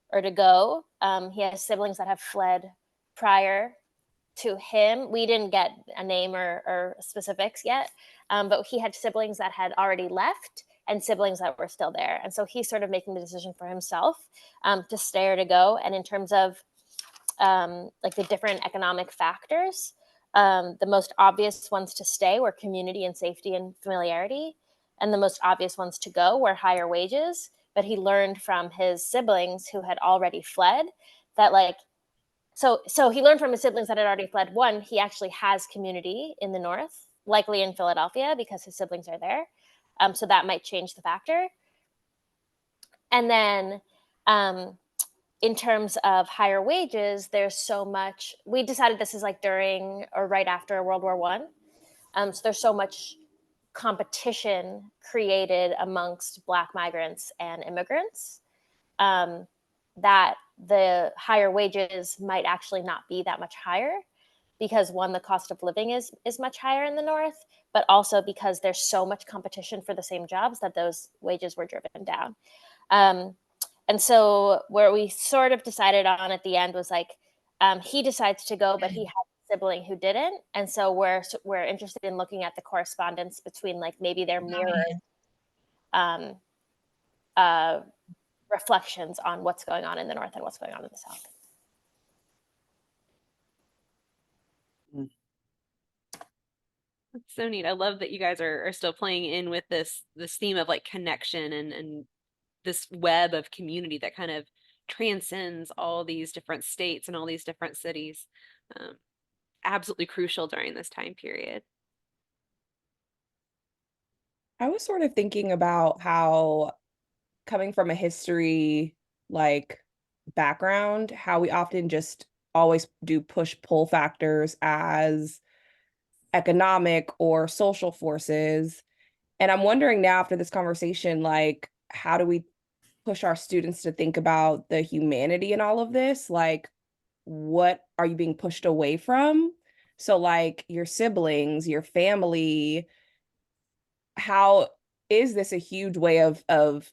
or to go. He has siblings that have fled prior to him. We didn't get a name or specifics yet, but he had siblings that had already left and siblings that were still there. And so he's sort of making the decision for himself to stay or to go. And in terms of like the different economic factors, the most obvious ones to stay were community and safety and familiarity. And the most obvious ones to go were higher wages. But he learned from his siblings who had already fled that like, so he learned from his siblings that had already fled. One, he actually has community in the north, likely in Philadelphia because his siblings are there. So that might change the factor. And then in terms of higher wages, there's so much, we decided this is like during or right after World War One. So there's so much competition created amongst Black migrants and immigrants that the higher wages might actually not be that much higher because one, the cost of living is much higher in the north, but also because there's so much competition for the same jobs that those wages were driven down. And so where we sort of decided on at the end was like, he decides to go, but he has a sibling who didn't. And so we're interested in looking at the correspondence between like maybe their mirrored reflections on what's going on in the north and what's going on in the south. That's so neat. I love that you guys are still playing in with this theme of like connection and this web of community that kind of transcends all these different states and all these different cities. Absolutely crucial during this time period. I was sort of thinking about how coming from a history like background, how we often just always do push-pull factors as economic or social forces. And I'm wondering now after this conversation, like, how do we push our students to think about the humanity in all of this? Like, what are you being pushed away from? So like your siblings, your family, how is this a huge way of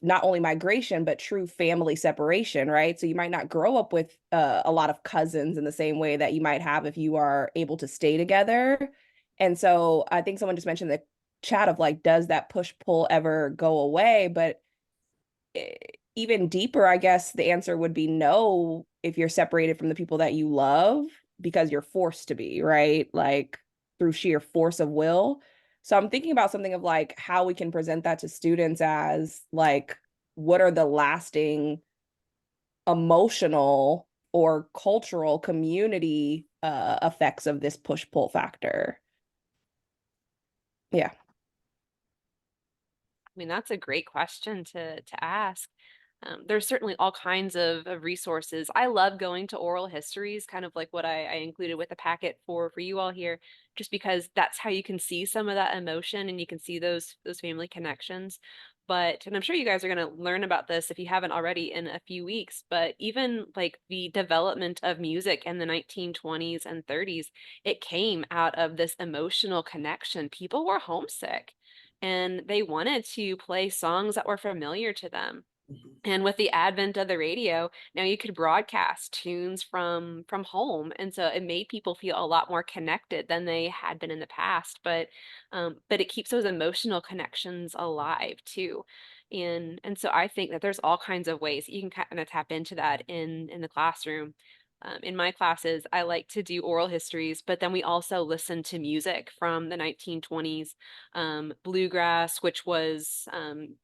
not only migration but true family separation, right? So you might not grow up with a lot of cousins in the same way that you might have if you are able to stay together. And so I think someone just mentioned the chat of like, does that push pull ever go away? But even deeper, I guess the answer would be no if you're separated from the people that you love because you're forced to be, right? Like through sheer force of will. So I'm thinking about something of like how we can present that to students as like, what are the lasting emotional or cultural community effects of this push-pull factor? Yeah. I mean, that's a great question to ask. There's certainly all kinds of resources. I love going to oral histories, kind of like what I included with the packet for you all here, just because that's how you can see some of that emotion and you can see those family connections. But, and I'm sure you guys are going to learn about this if you haven't already in a few weeks, but even like the development of music in the 1920s and 30s, it came out of this emotional connection. People were homesick and they wanted to play songs that were familiar to them. And with the advent of the radio, now you could broadcast tunes from home, and so it made people feel a lot more connected than they had been in the past. But it keeps those emotional connections alive too. And so I think that there's all kinds of ways that you can kind of tap into that in the classroom. In my classes, I like to do oral histories, but then we also listen to music from the 1920s, bluegrass, which was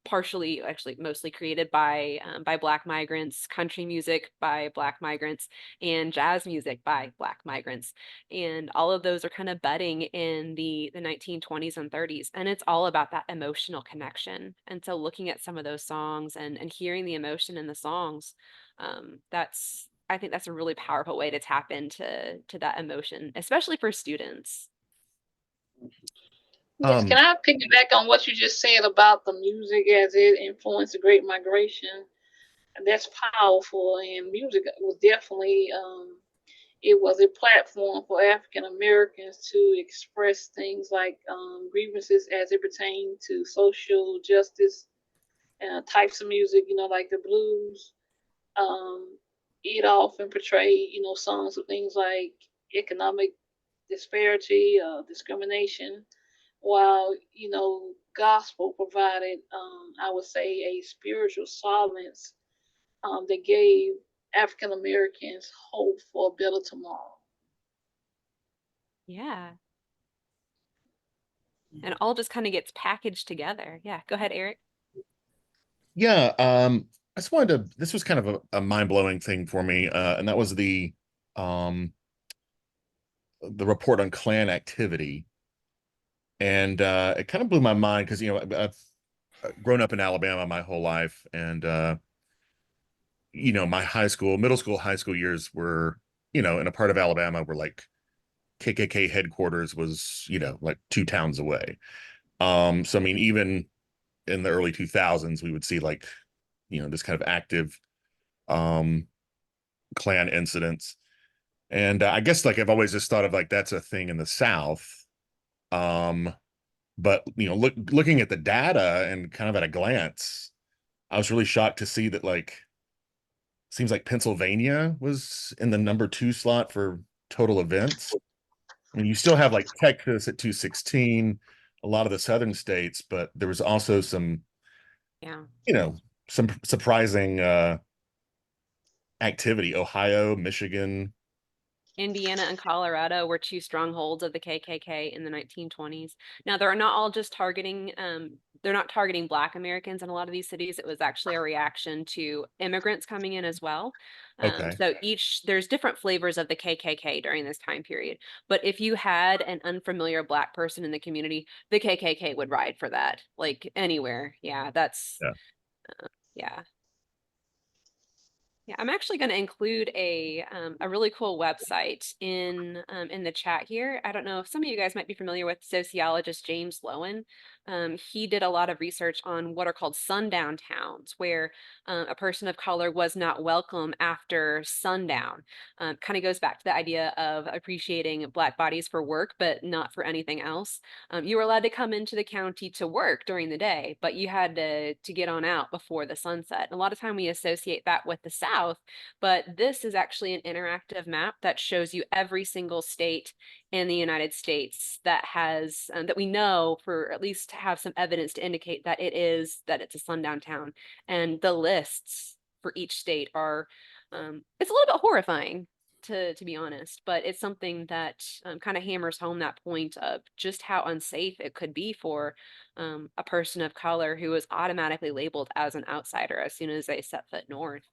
partially, actually mostly created by Black migrants, country music by Black migrants, and jazz music by Black migrants. And all of those are kind of budding in the 1920s and 30s. And it's all about that emotional connection. And so looking at some of those songs and hearing the emotion in the songs, I think that's a really powerful way to tap into that emotion, especially for students. Yes, can I piggyback on what you just said about the music as it influenced the Great Migration? And that's powerful. And music was definitely it was a platform for African Americans to express things like grievances as it pertained to social justice types of music, like the blues. It often portrayed, songs of things like economic disparity, discrimination, while, gospel provided, I would say, a spiritual solace that gave African Americans hope for a better tomorrow. Yeah. And all just kind of gets packaged together. Yeah, go ahead, Eric. Yeah, I just wanted to, this was kind of a mind-blowing thing for me, and that was the report on Klan activity. And it kind of blew my mind because, I've grown up in Alabama my whole life, and my middle school, high school years were, in a part of Alabama where like KKK headquarters was, like 2 towns away. So I mean, even in the early 2000s, we would see like, this kind of active Klan incidents. And I guess like I've always just thought of like that's a thing in the South. But looking at the data and kind of at a glance, I was really shocked to see that like seems like Pennsylvania was in the number 2 slot for total events. I mean, you still have like Texas at 216, a lot of the southern states, but there was also some, some surprising activity. Ohio, Michigan, Indiana and Colorado were 2 strongholds of the KKK in the 1920s. Now, they're not all just targeting, they're not targeting Black Americans in a lot of these cities. It was actually a reaction to immigrants coming in as well. Okay. So there's different flavors of the KKK during this time period. But if you had an unfamiliar Black person in the community, the KKK would ride for that, like anywhere. Yeah, yeah. Yeah, I'm actually going to include a really cool website in the chat here. I don't know if some of you guys might be familiar with sociologist James Lowen. He did a lot of research on what are called sundown towns, where a person of color was not welcome after sundown. Kind of goes back to the idea of appreciating Black bodies for work, but not for anything else. You were allowed to come into the county to work during the day, but you had to get on out before the sunset. And a lot of time we associate that with the South, but this is actually an interactive map that shows you every single state in the United States that has that we know for at least have some evidence to indicate that it's a sundown town. And the lists for each state are it's a little bit horrifying to be honest, but it's something that kind of hammers home that point of just how unsafe it could be for a person of color who is automatically labeled as an outsider as soon as they set foot north.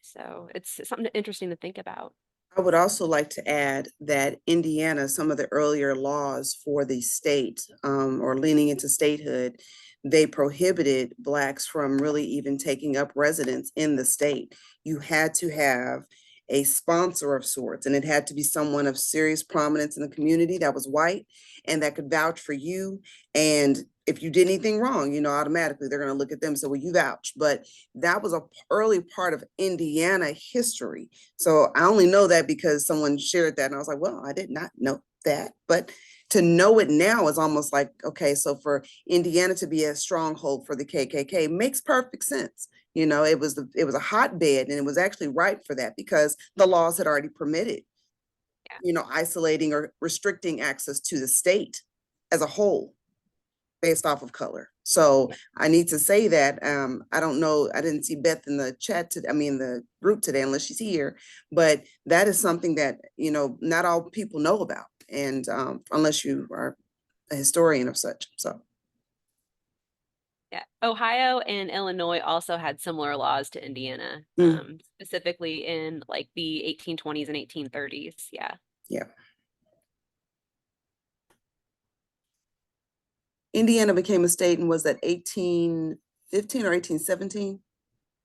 So it's something interesting to think about. I would also like to add that Indiana, some of the earlier laws for the state or leaning into statehood, they prohibited Blacks from really even taking up residence in the state. You had to have a sponsor of sorts, and it had to be someone of serious prominence in the community that was white and that could vouch for you. And if you did anything wrong, automatically they're going to look at them and say, well, you vouch. But that was an early part of Indiana history. So I only know that because someone shared that. And I was like, well, I did not know that. But to know it now is almost like, okay, so for Indiana to be a stronghold for the KKK makes perfect sense. You know, it was a hotbed, and it was actually right for that because the laws had already permitted, you know, isolating or restricting access to the state as a whole based off of color. So I need to say that, I don't know, I didn't see Beth in the chat, the group today, unless she's here, but that is something that, you know, not all people know about. And unless you are a historian of such, so. Yeah, Ohio and Illinois also had similar laws to Indiana, specifically in like the 1820s and 1830s. Yeah. Yeah. Indiana became a state and was that 1815 or 1817?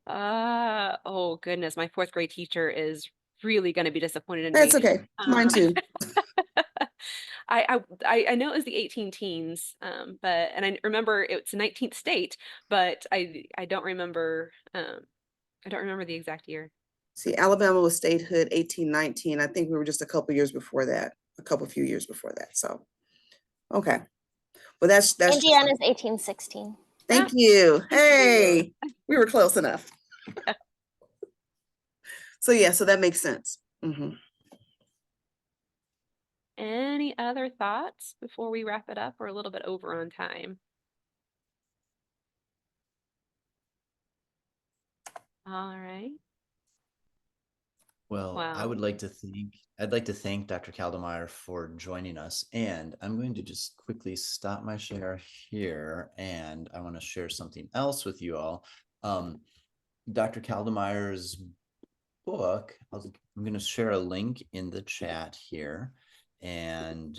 Oh goodness, my fourth grade teacher is really going to be disappointed in That's me. okay. Mine too. I know it was the 18 teens, and I remember it's 19th state, but I don't remember the exact year. See, Alabama was statehood 1819. I think we were just a couple years before that, few years before that. So, okay. Well, that's Indiana's 1816. Thank you. Hey, we were close enough. So yeah, so that makes sense. Any other thoughts before we wrap it up? We're a little bit over on time. All right. Well, I'd like to thank Dr. Kaldemeyer for joining us, and I'm going to just quickly stop my share here, and I want to share something else with you all. Dr. Kaldemeyer's book, I'm going to share a link in the chat here, and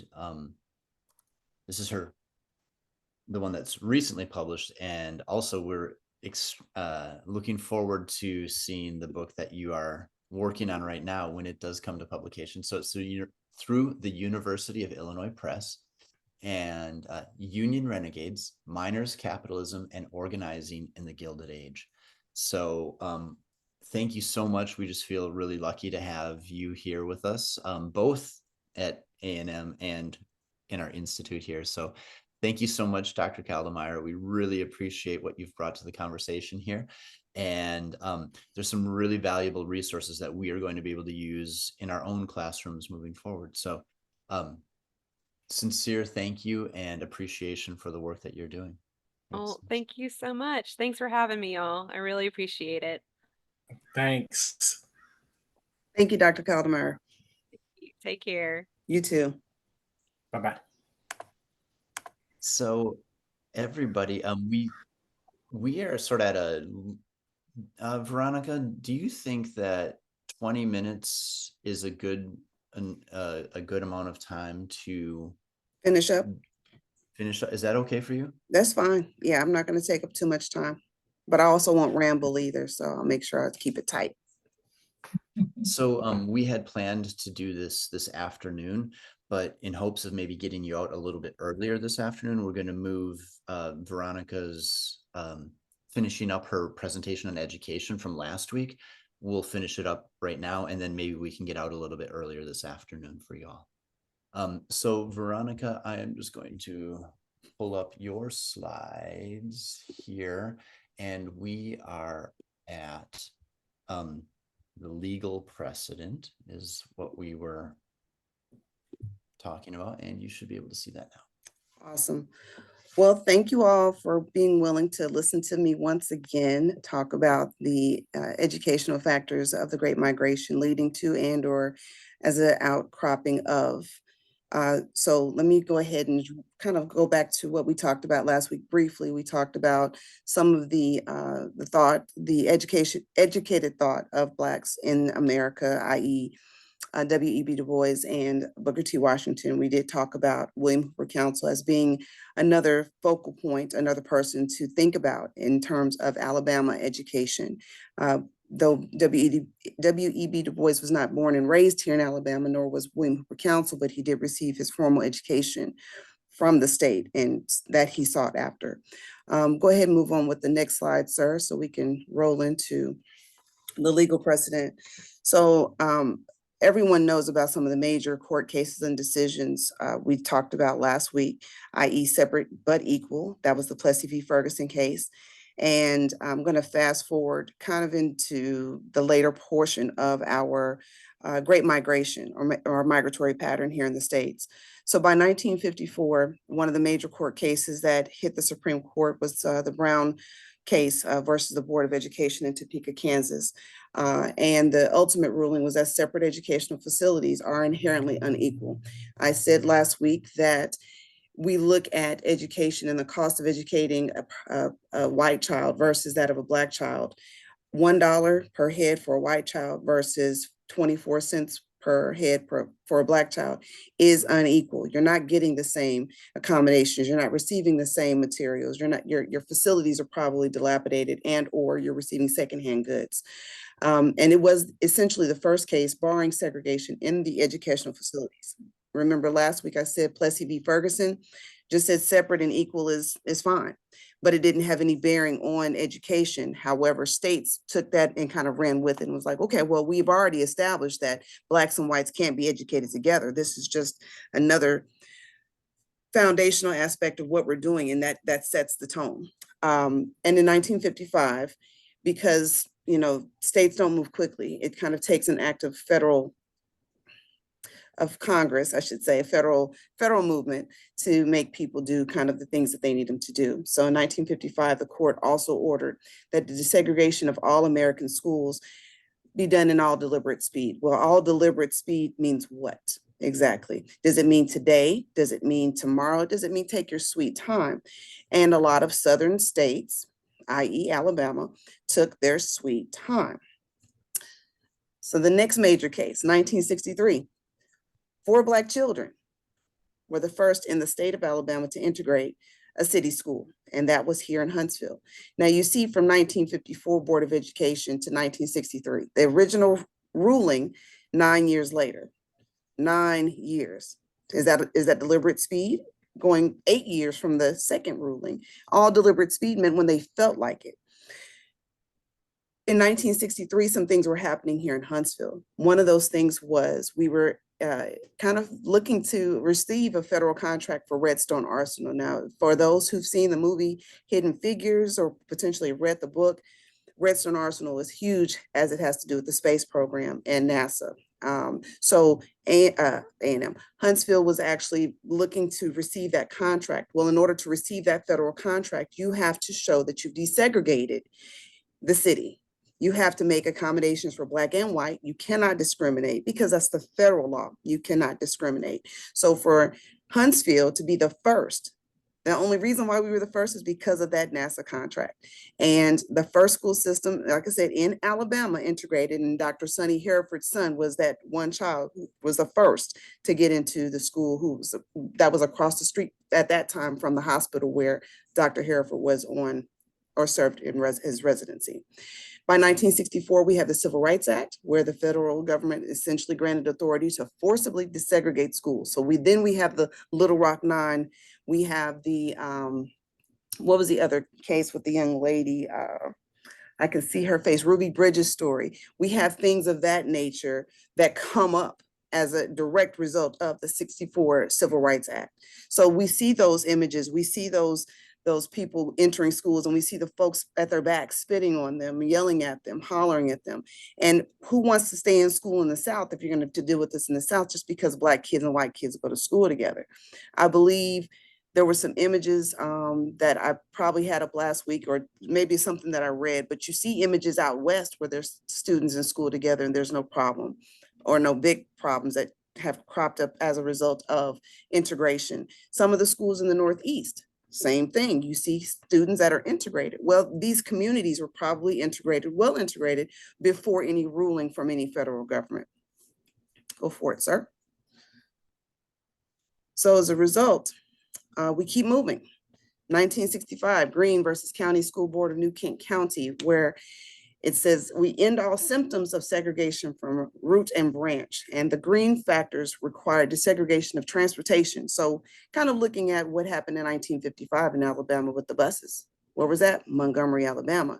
this is the one that's recently published, and also we're looking forward to seeing the book that you are working on right now when it does come to publication. So you're through the University of Illinois Press, and Union Renegades, Miners, Capitalism, and Organizing in the Gilded Age. So thank you so much. We just feel really lucky to have you here with us, both at A&M and in our institute here. So thank you so much, Dr. Kaldemeyer. We really appreciate what you've brought to the conversation here. And there's some really valuable resources that we are going to be able to use in our own classrooms moving forward. So sincere thank you and appreciation for the work that you're doing. Oh, thank you so much. Thanks for having me, y'all. I really appreciate it. Thanks. Thank you, Dr. Kaldemeyer. Take care. You too. Bye-bye. So everybody, we are sort of at Veronica, do you think that 20 minutes is a good amount of time to finish up? Is that okay for you? That's fine. Yeah, I'm not going to take up too much time, but I also won't ramble either. So I'll make sure I keep it tight. So we had planned to do this afternoon, but in hopes of maybe getting you out a little bit earlier this afternoon, we're going to move Veronica's finishing up her presentation on education from last week. We'll finish it up right now, and then maybe we can get out a little bit earlier this afternoon for y'all. So Veronica, I am just going to pull up your slides here, and we are at the legal precedent is what we were talking about, and you should be able to see that now. Awesome. Well, thank you all for being willing to listen to me once again, talk about the educational factors of the Great Migration leading to and or as an outcropping of. So let me go ahead and kind of go back to what we talked about last week briefly. We talked about some of the educated thought of Blacks in America, i.e. W.E.B. Du Bois and Booker T. Washington. We did talk about William Hoover Council as being another focal point, another person to think about in terms of Alabama education. Though W.E.B. Du Bois was not born and raised here in Alabama, nor was William Hoover Council, but he did receive his formal education from the state and that he sought after. Go ahead and move on with the next slide, sir, so we can roll into the legal precedent. So everyone knows about some of the major court cases and decisions we talked about last week, i.e. separate but equal. That was the Plessy v. Ferguson case. And I'm going to fast forward kind of into the later portion of our Great Migration or migratory pattern here in the States. So by 1954, one of the major court cases that hit the Supreme Court was the Brown case versus the Board of Education in Topeka, Kansas. And the ultimate ruling was that separate educational facilities are inherently unequal. I said last week that we look at education and the cost of educating a white child versus that of a Black child. $1 per head for a white child versus 24 cents per head for a Black child is unequal. You're not getting the same accommodations. You're not receiving the same materials. Your facilities are probably dilapidated and or you're receiving secondhand goods. And it was essentially the first case barring segregation in the educational facilities. Remember last week I said Plessy v. Ferguson just said separate and equal is fine, but it didn't have any bearing on education. However, states took that and kind of ran with it and was like, okay, well, we've already established that Blacks and whites can't be educated together. This is just another foundational aspect of what we're doing, and that sets the tone. And in 1955, because states don't move quickly, it kind of takes an act of Congress, I should say, a federal movement to make people do kind of the things that they need them to do. So in 1955, the court also ordered that the desegregation of all American schools be done in all deliberate speed. Well, all deliberate speed means what exactly? Does it mean today? Does it mean tomorrow? Does it mean take your sweet time? And a lot of Southern states, i.e. Alabama, took their sweet time. So the next major case, 1963. 4 Black children were the first in the state of Alabama to integrate a city school, and that was here in Huntsville. Now you see from 1954 Board of Education to 1963, the original ruling 9 years later, 9 years. Is that deliberate speed? Going 8 years from the second ruling. All deliberate speed meant when they felt like it. In 1963, some things were happening here in Huntsville. One of those things was we were kind of looking to receive a federal contract for Redstone Arsenal. Now, for those who've seen the movie Hidden Figures or potentially read the book, Redstone Arsenal is huge as it has to do with the space program and NASA. So A&M, Huntsville was actually looking to receive that contract. Well, in order to receive that federal contract, you have to show that you've desegregated the city. You have to make accommodations for Black and white. You cannot discriminate because that's the federal law. You cannot discriminate. So for Huntsville to be the first, the only reason why we were the first is because of that NASA contract. And the first school system, like I said, in Alabama integrated, and Dr. Sonny Hereford's son was that one child who was the first to get into the school that was across the street at that time from the hospital where Dr. Hereford was on or served in his residency. By 1964, we have the Civil Rights Act, where the federal government essentially granted authority to forcibly desegregate schools. So we have the Little Rock Nine. We have the, what was the other case with the young lady? I can see her face, Ruby Bridges' story. We have things of that nature that come up as a direct result of the 64 Civil Rights Act. So we see those images, we see those people entering schools, and we see the folks at their back spitting on them, yelling at them, hollering at them. And who wants to stay in school in the South if you're going to deal with this in the South just because Black kids and white kids go to school together? I believe there were some images that I probably had up last week, or maybe something that I read, but you see images out west where there's students in school together and there's no problem or no big problems that have cropped up as a result of integration. Some of the schools in the Northeast, same thing. You see students that are integrated. Well, these communities were probably well integrated before any ruling from any federal government. Go for it, sir. So as a result, we keep moving. 1965, Green versus County School Board of New Kent County, where it says we end all symptoms of segregation from root and branch, and the green factors require desegregation of transportation. So kind of looking at what happened in 1955 in Alabama with the buses. Where was that? Montgomery, Alabama.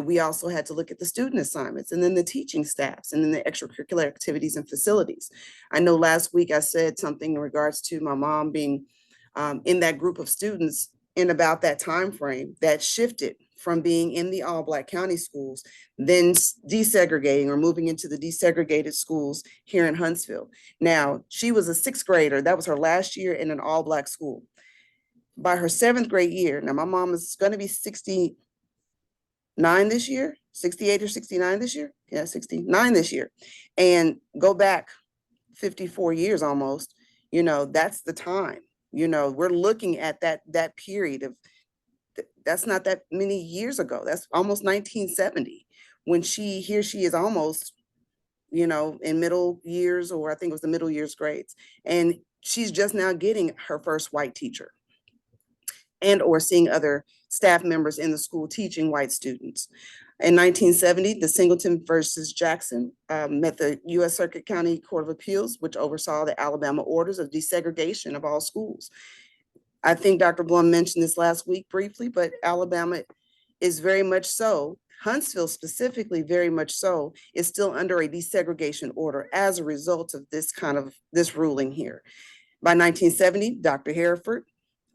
We also had to look at the student assignments and then the teaching staffs and then the extracurricular activities and facilities. I know last week I said something in regards to my mom being in that group of students in about that time frame that shifted from being in the all Black county schools, then desegregating or moving into the desegregated schools here in Huntsville. Now, she was a 6th grader. That was her last year in an all Black school. By her 7th grade year, now my mom is going to be 69 this year, 68 or 69 this year. Yeah, 69 this year. And go back 54 years almost, you know, that's the time. You know, we're looking at that period of, that's not that many years ago. That's almost 1970 when here she is almost, you know, in middle years, or I think it was the middle years grades. And she's just now getting her first white teacher and or seeing other staff members in the school teaching white students. In 1970, the Singleton versus Jackson met the U.S. Circuit County Court of Appeals, which oversaw the Alabama orders of desegregation of all schools. I think Dr. Blum mentioned this last week briefly, but Alabama is very much so, Huntsville specifically very much so, is still under a desegregation order as a result of this ruling here. By 1970, Dr. Hereford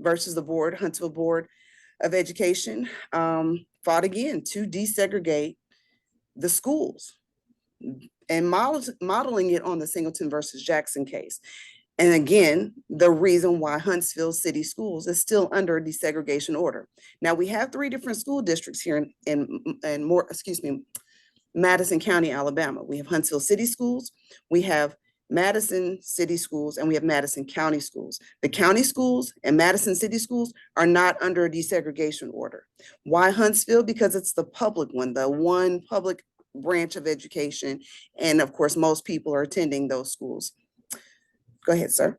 versus the board, Huntsville Board of Education, fought again to desegregate the schools and modeling it on the Singleton versus Jackson case. And again, the reason why Huntsville City Schools is still under a desegregation order. Now we have 3 different school districts here in Madison County, Alabama. We have Huntsville City Schools, we have Madison City Schools, and we have Madison County Schools. The county schools and Madison City Schools are not under a desegregation order. Why Huntsville? Because it's the public one, the one public branch of education. And of course, most people are attending those schools. Go ahead, sir.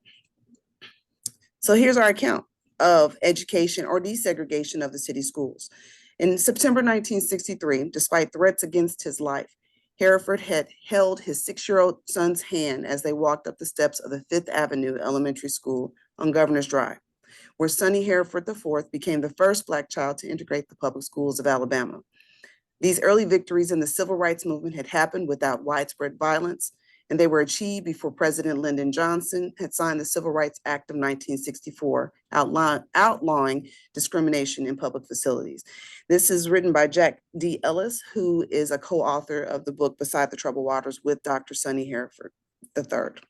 So here's our account of education or desegregation of the city schools. In September 1963, despite threats against his life, Hereford had held his 6-year-old son's hand as they walked up the steps of the 5th Avenue Elementary School on Governor's Drive, where Sonny Hereford IV became the first Black child to integrate the public schools of Alabama. These early victories in the civil rights movement had happened without widespread violence, and they were achieved before President Lyndon Johnson had signed the Civil Rights Act of 1964, outlawing discrimination in public facilities. This is written by Jack D. Ellis, who is a co-author of the book Beside the Troubled Waters with Dr. Sonny Hereford III.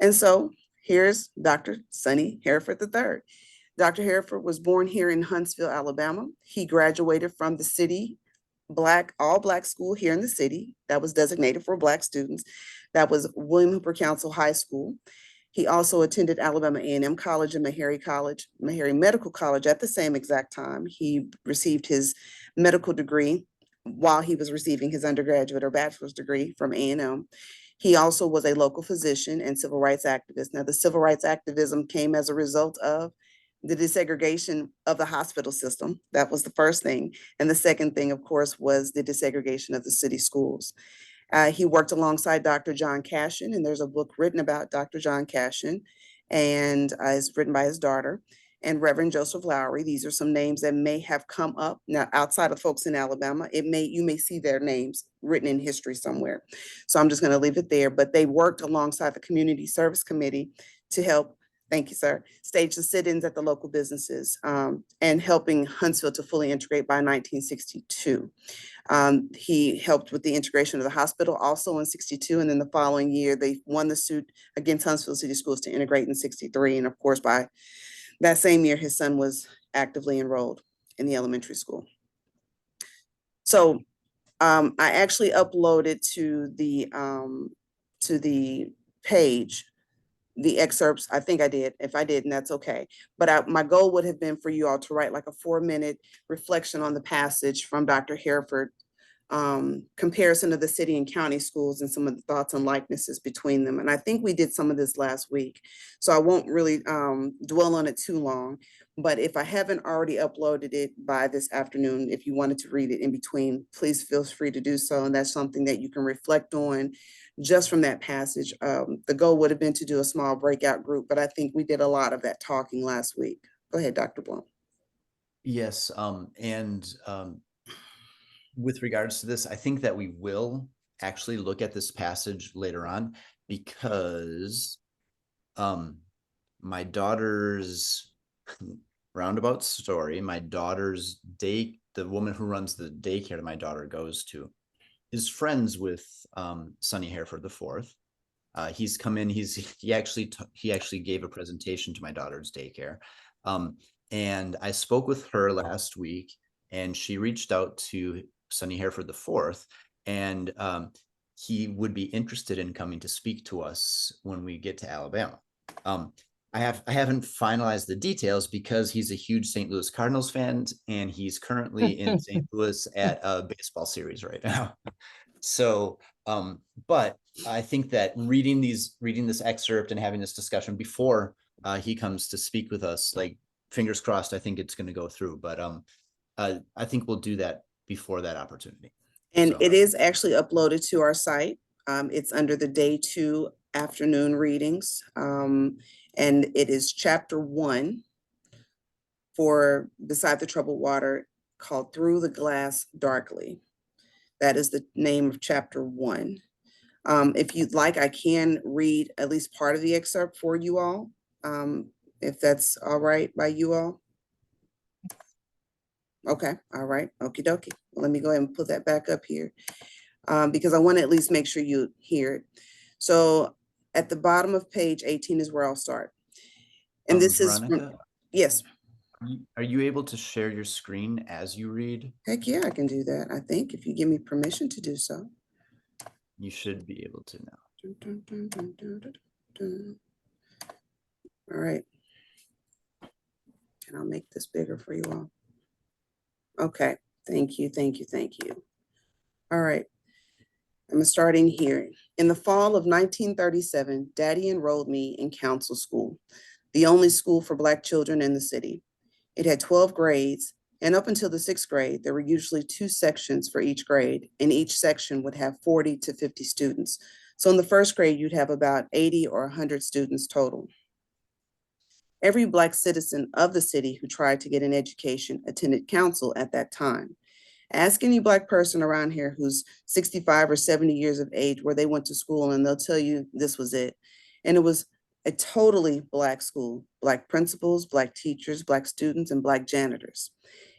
And so here's Dr. Sonny Hereford III. Dr. Hereford was born here in Huntsville, Alabama. He graduated from the city all black school here in the city that was designated for Black students. That was William Hooper Council High School. He also attended Alabama A&M College and Meharry Medical College at the same exact time. He received his medical degree while he was receiving his undergraduate or bachelor's degree from A&M. He also was a local physician and civil rights activist. Now, the civil rights activism came as a result of the desegregation of the hospital system. That was the first thing. And the second thing, of course, was the desegregation of the city schools. He worked alongside Dr. John Cashin, and there's a book written about Dr. John Cashin, and it's written by his daughter, and Reverend Joseph Lowry. These are some names that may have come up. Now, outside of folks in Alabama, you may see their names written in history somewhere. So I'm just going to leave it there. But they worked alongside the Community Service Committee to help, thank you, sir, stage the sit-ins at the local businesses and helping Huntsville to fully integrate by 1962. He helped with the integration of the hospital also in 62, and then the following year, they won the suit against Huntsville City Schools to integrate in 63. And of course, by that same year, his son was actively enrolled in the elementary school. So I actually uploaded to the page the excerpts. I think I did. If I didn't, that's okay. But my goal would have been for you all to write like a 4-minute reflection on the passage from Dr. Hereford, comparison of the city and county schools and some of the thoughts and likenesses between them. And I think we did some of this last week, so I won't really dwell on it too long. But if I haven't already uploaded it by this afternoon, if you wanted to read it in between, please feel free to do so. And that's something that you can reflect on just from that passage. The goal would have been to do a small breakout group, but I think we did a lot of that talking last week. Go ahead, Dr. Blum. Yes, with regards to this, I think that we will actually look at this passage later on because my daughter's roundabout story, my daughter's the woman who runs the daycare that my daughter goes to is friends with Sonny Hereford IV. He's come in, he actually gave a presentation to my daughter's daycare. And I spoke with her last week, and she reached out to Sonny Hereford IV, and he would be interested in coming to speak to us when we get to Alabama. I haven't finalized the details because he's a huge St. Louis Cardinals fan, and he's currently in St. Louis at a baseball series right now. So, but I think that reading this excerpt and having this discussion before he comes to speak with us, like, fingers crossed, I think it's going to go through. But I think we'll do that before that opportunity. And So, it is actually uploaded to our site. It's under the Day 2 afternoon readings. And it is chapter 1 for Beside the Troubled Water, called Through the Glass Darkly. That is the name of chapter 1. If you'd like, I can read at least part of the excerpt for you all, if that's all right by you all. Okay, all right, okie dokie. Well, let me go ahead and put that back up here because I want to at least make sure you hear it. So at the bottom of page 18 is where I'll start. And this Veronica, is, yes. Are you able to share your screen as you read? Heck yeah, I can do that. I think if you give me permission to do so. You should be able to now. Dun, dun, dun, dun, dun, dun. All right. And I'll make this bigger for you all. Okay, thank you, thank you, thank you. All right, I'm starting here. In the fall of 1937, Daddy enrolled me in council school, the only school for Black children in the city. It had 12 grades, and up until the 6th grade, there were usually 2 sections for each grade, and each section would have 40 to 50 students. So in the 1st grade, you'd have about 80 or 100 students total. Every Black citizen of the city who tried to get an education attended council at that time. Ask any Black person around here who's 65 or 70 years of age where they went to school, and they'll tell you this was it. And it was a totally Black school, Black principals, Black teachers, Black students, and Black janitors.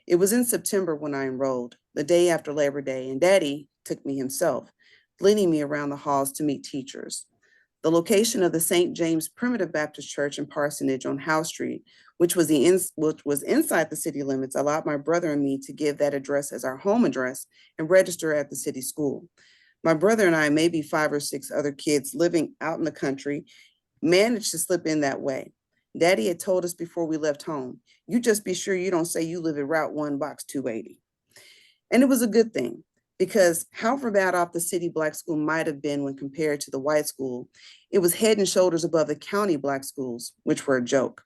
It was in September when I enrolled, the day after Labor Day, and Daddy took me himself, leading me around the halls to meet teachers. The location of the St. James Primitive Baptist Church and Parsonage on House Street, which was inside the city limits, allowed my brother and me to give that address as our home address and register at the city school. My brother and I, maybe 5 or 6 other kids living out in the country, managed to slip in that way. Daddy had told us before we left home, you just be sure you don't say you live at Route 1, Box 280. And it was a good thing, because however bad off the city Black school might have been when compared to the white school, it was head and shoulders above the county Black schools, which were a joke.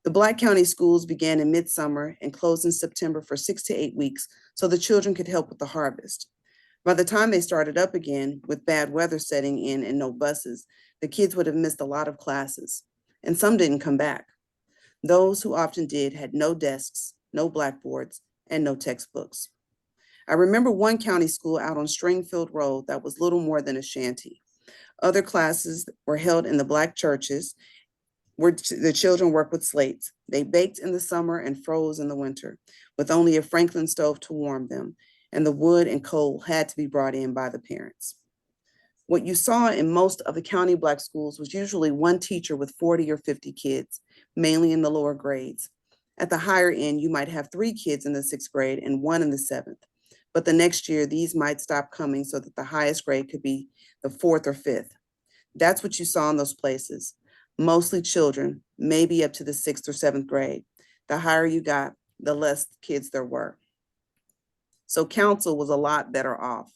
The Black county schools began in midsummer and closed in September for 6 to 8 weeks so the children could help with the harvest. By the time they started up again, with bad weather setting in and no buses, the kids would have missed a lot of classes, and some didn't come back. Those who often did had no desks, no blackboards, and no textbooks. I remember one county school out on Stringfield Road that was little more than a shanty. Other classes were held in the Black churches where the children worked with slates. They baked in the summer and froze in the winter, with only a Franklin stove to warm them, and the wood and coal had to be brought in by the parents. What you saw in most of the county Black schools was usually one teacher with 40 or 50 kids, mainly in the lower grades. At the higher end, you might have 3 kids in the 6th grade and 1 in the 7th. But the next year, these might stop coming so that the highest grade could be the 4th or 5th. That's what you saw in those places. Mostly children, maybe up to the 6th or 7th grade. The higher you got, the less kids there were. So council was a lot better off,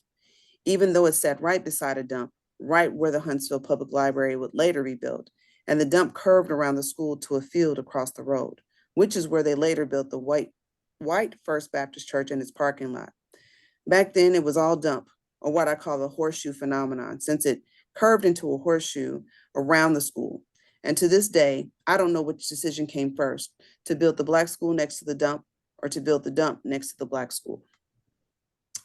even though it sat right beside a dump, right where the Huntsville Public Library would later be built, and the dump curved around the school to a field across the road, which is where they later built the white First Baptist Church in its parking lot. Back then, it was all dump, or what I call the horseshoe phenomenon, since it curved into a horseshoe around the school. And to this day, I don't know which decision came first, to build the Black school next to the dump or to build the dump next to the Black school.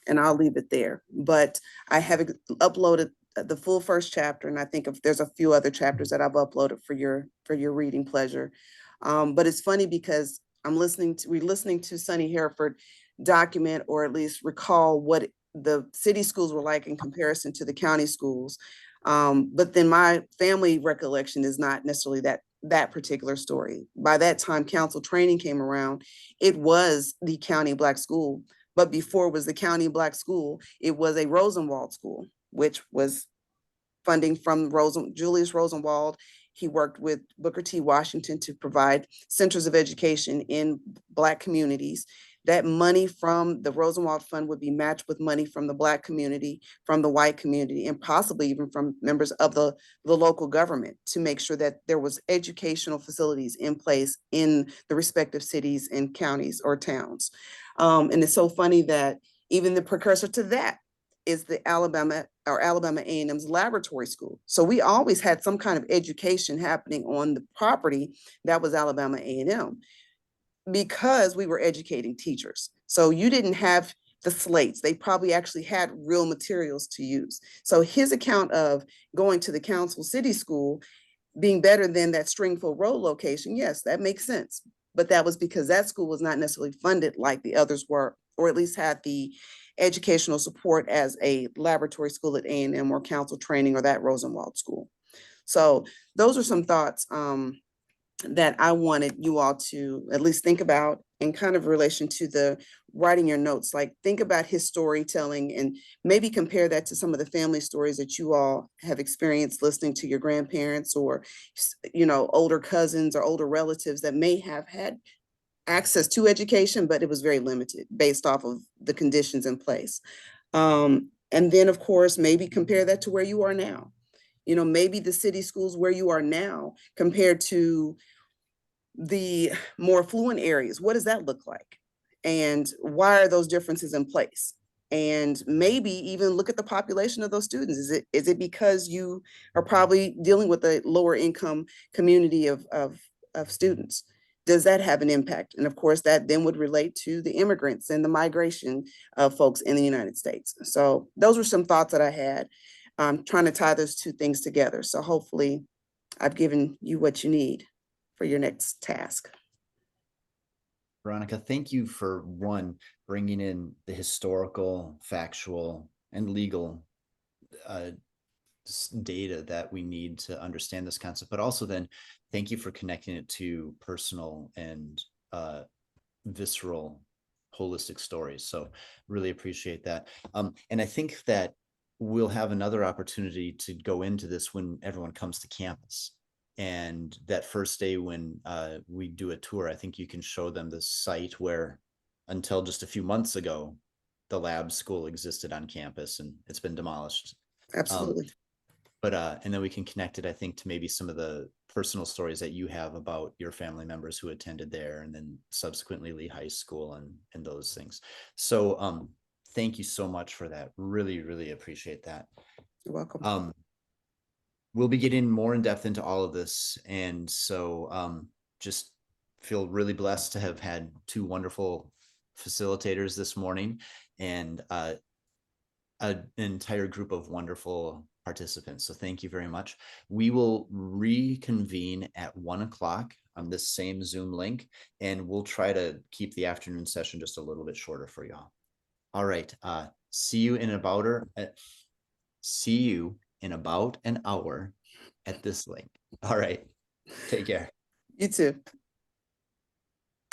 And I'll leave it there. But I have uploaded the full first chapter, and I think there's a few other chapters that I've uploaded for your reading pleasure. But it's funny because we're listening to Sunny Hereford document, or at least recall, what the city schools were like in comparison to the county schools. But then my family recollection is not necessarily that particular story. By that time, council training came around. It was the county Black school, but before it was the county Black school, it was a Rosenwald school, which was funding from Julius Rosenwald. He worked with Booker T. Washington to provide centers of education in Black communities. That money from the Rosenwald Fund would be matched with money from the Black community, from the white community, and possibly even from members of the local government, to make sure that there was educational facilities in place in the respective cities and counties or towns. And it's so funny that even the precursor to that is the Alabama A&M's laboratory school. So we always had some kind of education happening on the property that was Alabama A&M, because we were educating teachers. So you didn't have the slates. They probably actually had real materials to use. So his account of going to the Council City School being better than that Stringfield Road location, yes, that makes sense. But that was because that school was not necessarily funded like the others were, or at least had the educational support as a laboratory school at A&M or council training or that Rosenwald school. So those are some thoughts that I wanted you all to at least think about, in kind of relation to the writing your notes. Like, think about his storytelling and maybe compare that to some of the family stories that you all have experienced listening to your grandparents, or, older cousins or older relatives that may have had access to education, but it was very limited based off of the conditions in place. And then, of course, maybe compare that to where you are now. Maybe the city schools where you are now compared to the more affluent areas, what does that look like? And why are those differences in place? And maybe even look at the population of those students. Is it because you are probably dealing with a lower income community of students? Does that have an impact? And of course, that then would relate to the immigrants and the migration of folks in the United States. So those were some thoughts that I had. I'm trying to tie those two things together. So hopefully I've given you what you need for your next task. Veronica, thank you for bringing in the historical, factual, and legal data that we need to understand this concept, but also then thank you for connecting it to personal and visceral, holistic stories. So really appreciate that. And I think that we'll have another opportunity to go into this when everyone comes to campus. And that first day when we do a tour, I think you can show them the site where, until just a few months ago, the lab school existed on campus, and it's been demolished. Absolutely. And then we can connect it, I think, to maybe some of the personal stories that you have about your family members who attended there, and then subsequently Lee High School and those things. So thank you so much for that. Really, really appreciate that. You're welcome. We'll be getting more in depth into all of this. And so just feel really blessed to have had two wonderful facilitators this morning, and an entire group of wonderful participants. So thank you very much. We will reconvene at 1 o'clock on this same Zoom link, and we'll try to keep the afternoon session just a little bit shorter for y'all. All right. See you in about an hour at this link. All right. Take care. You too.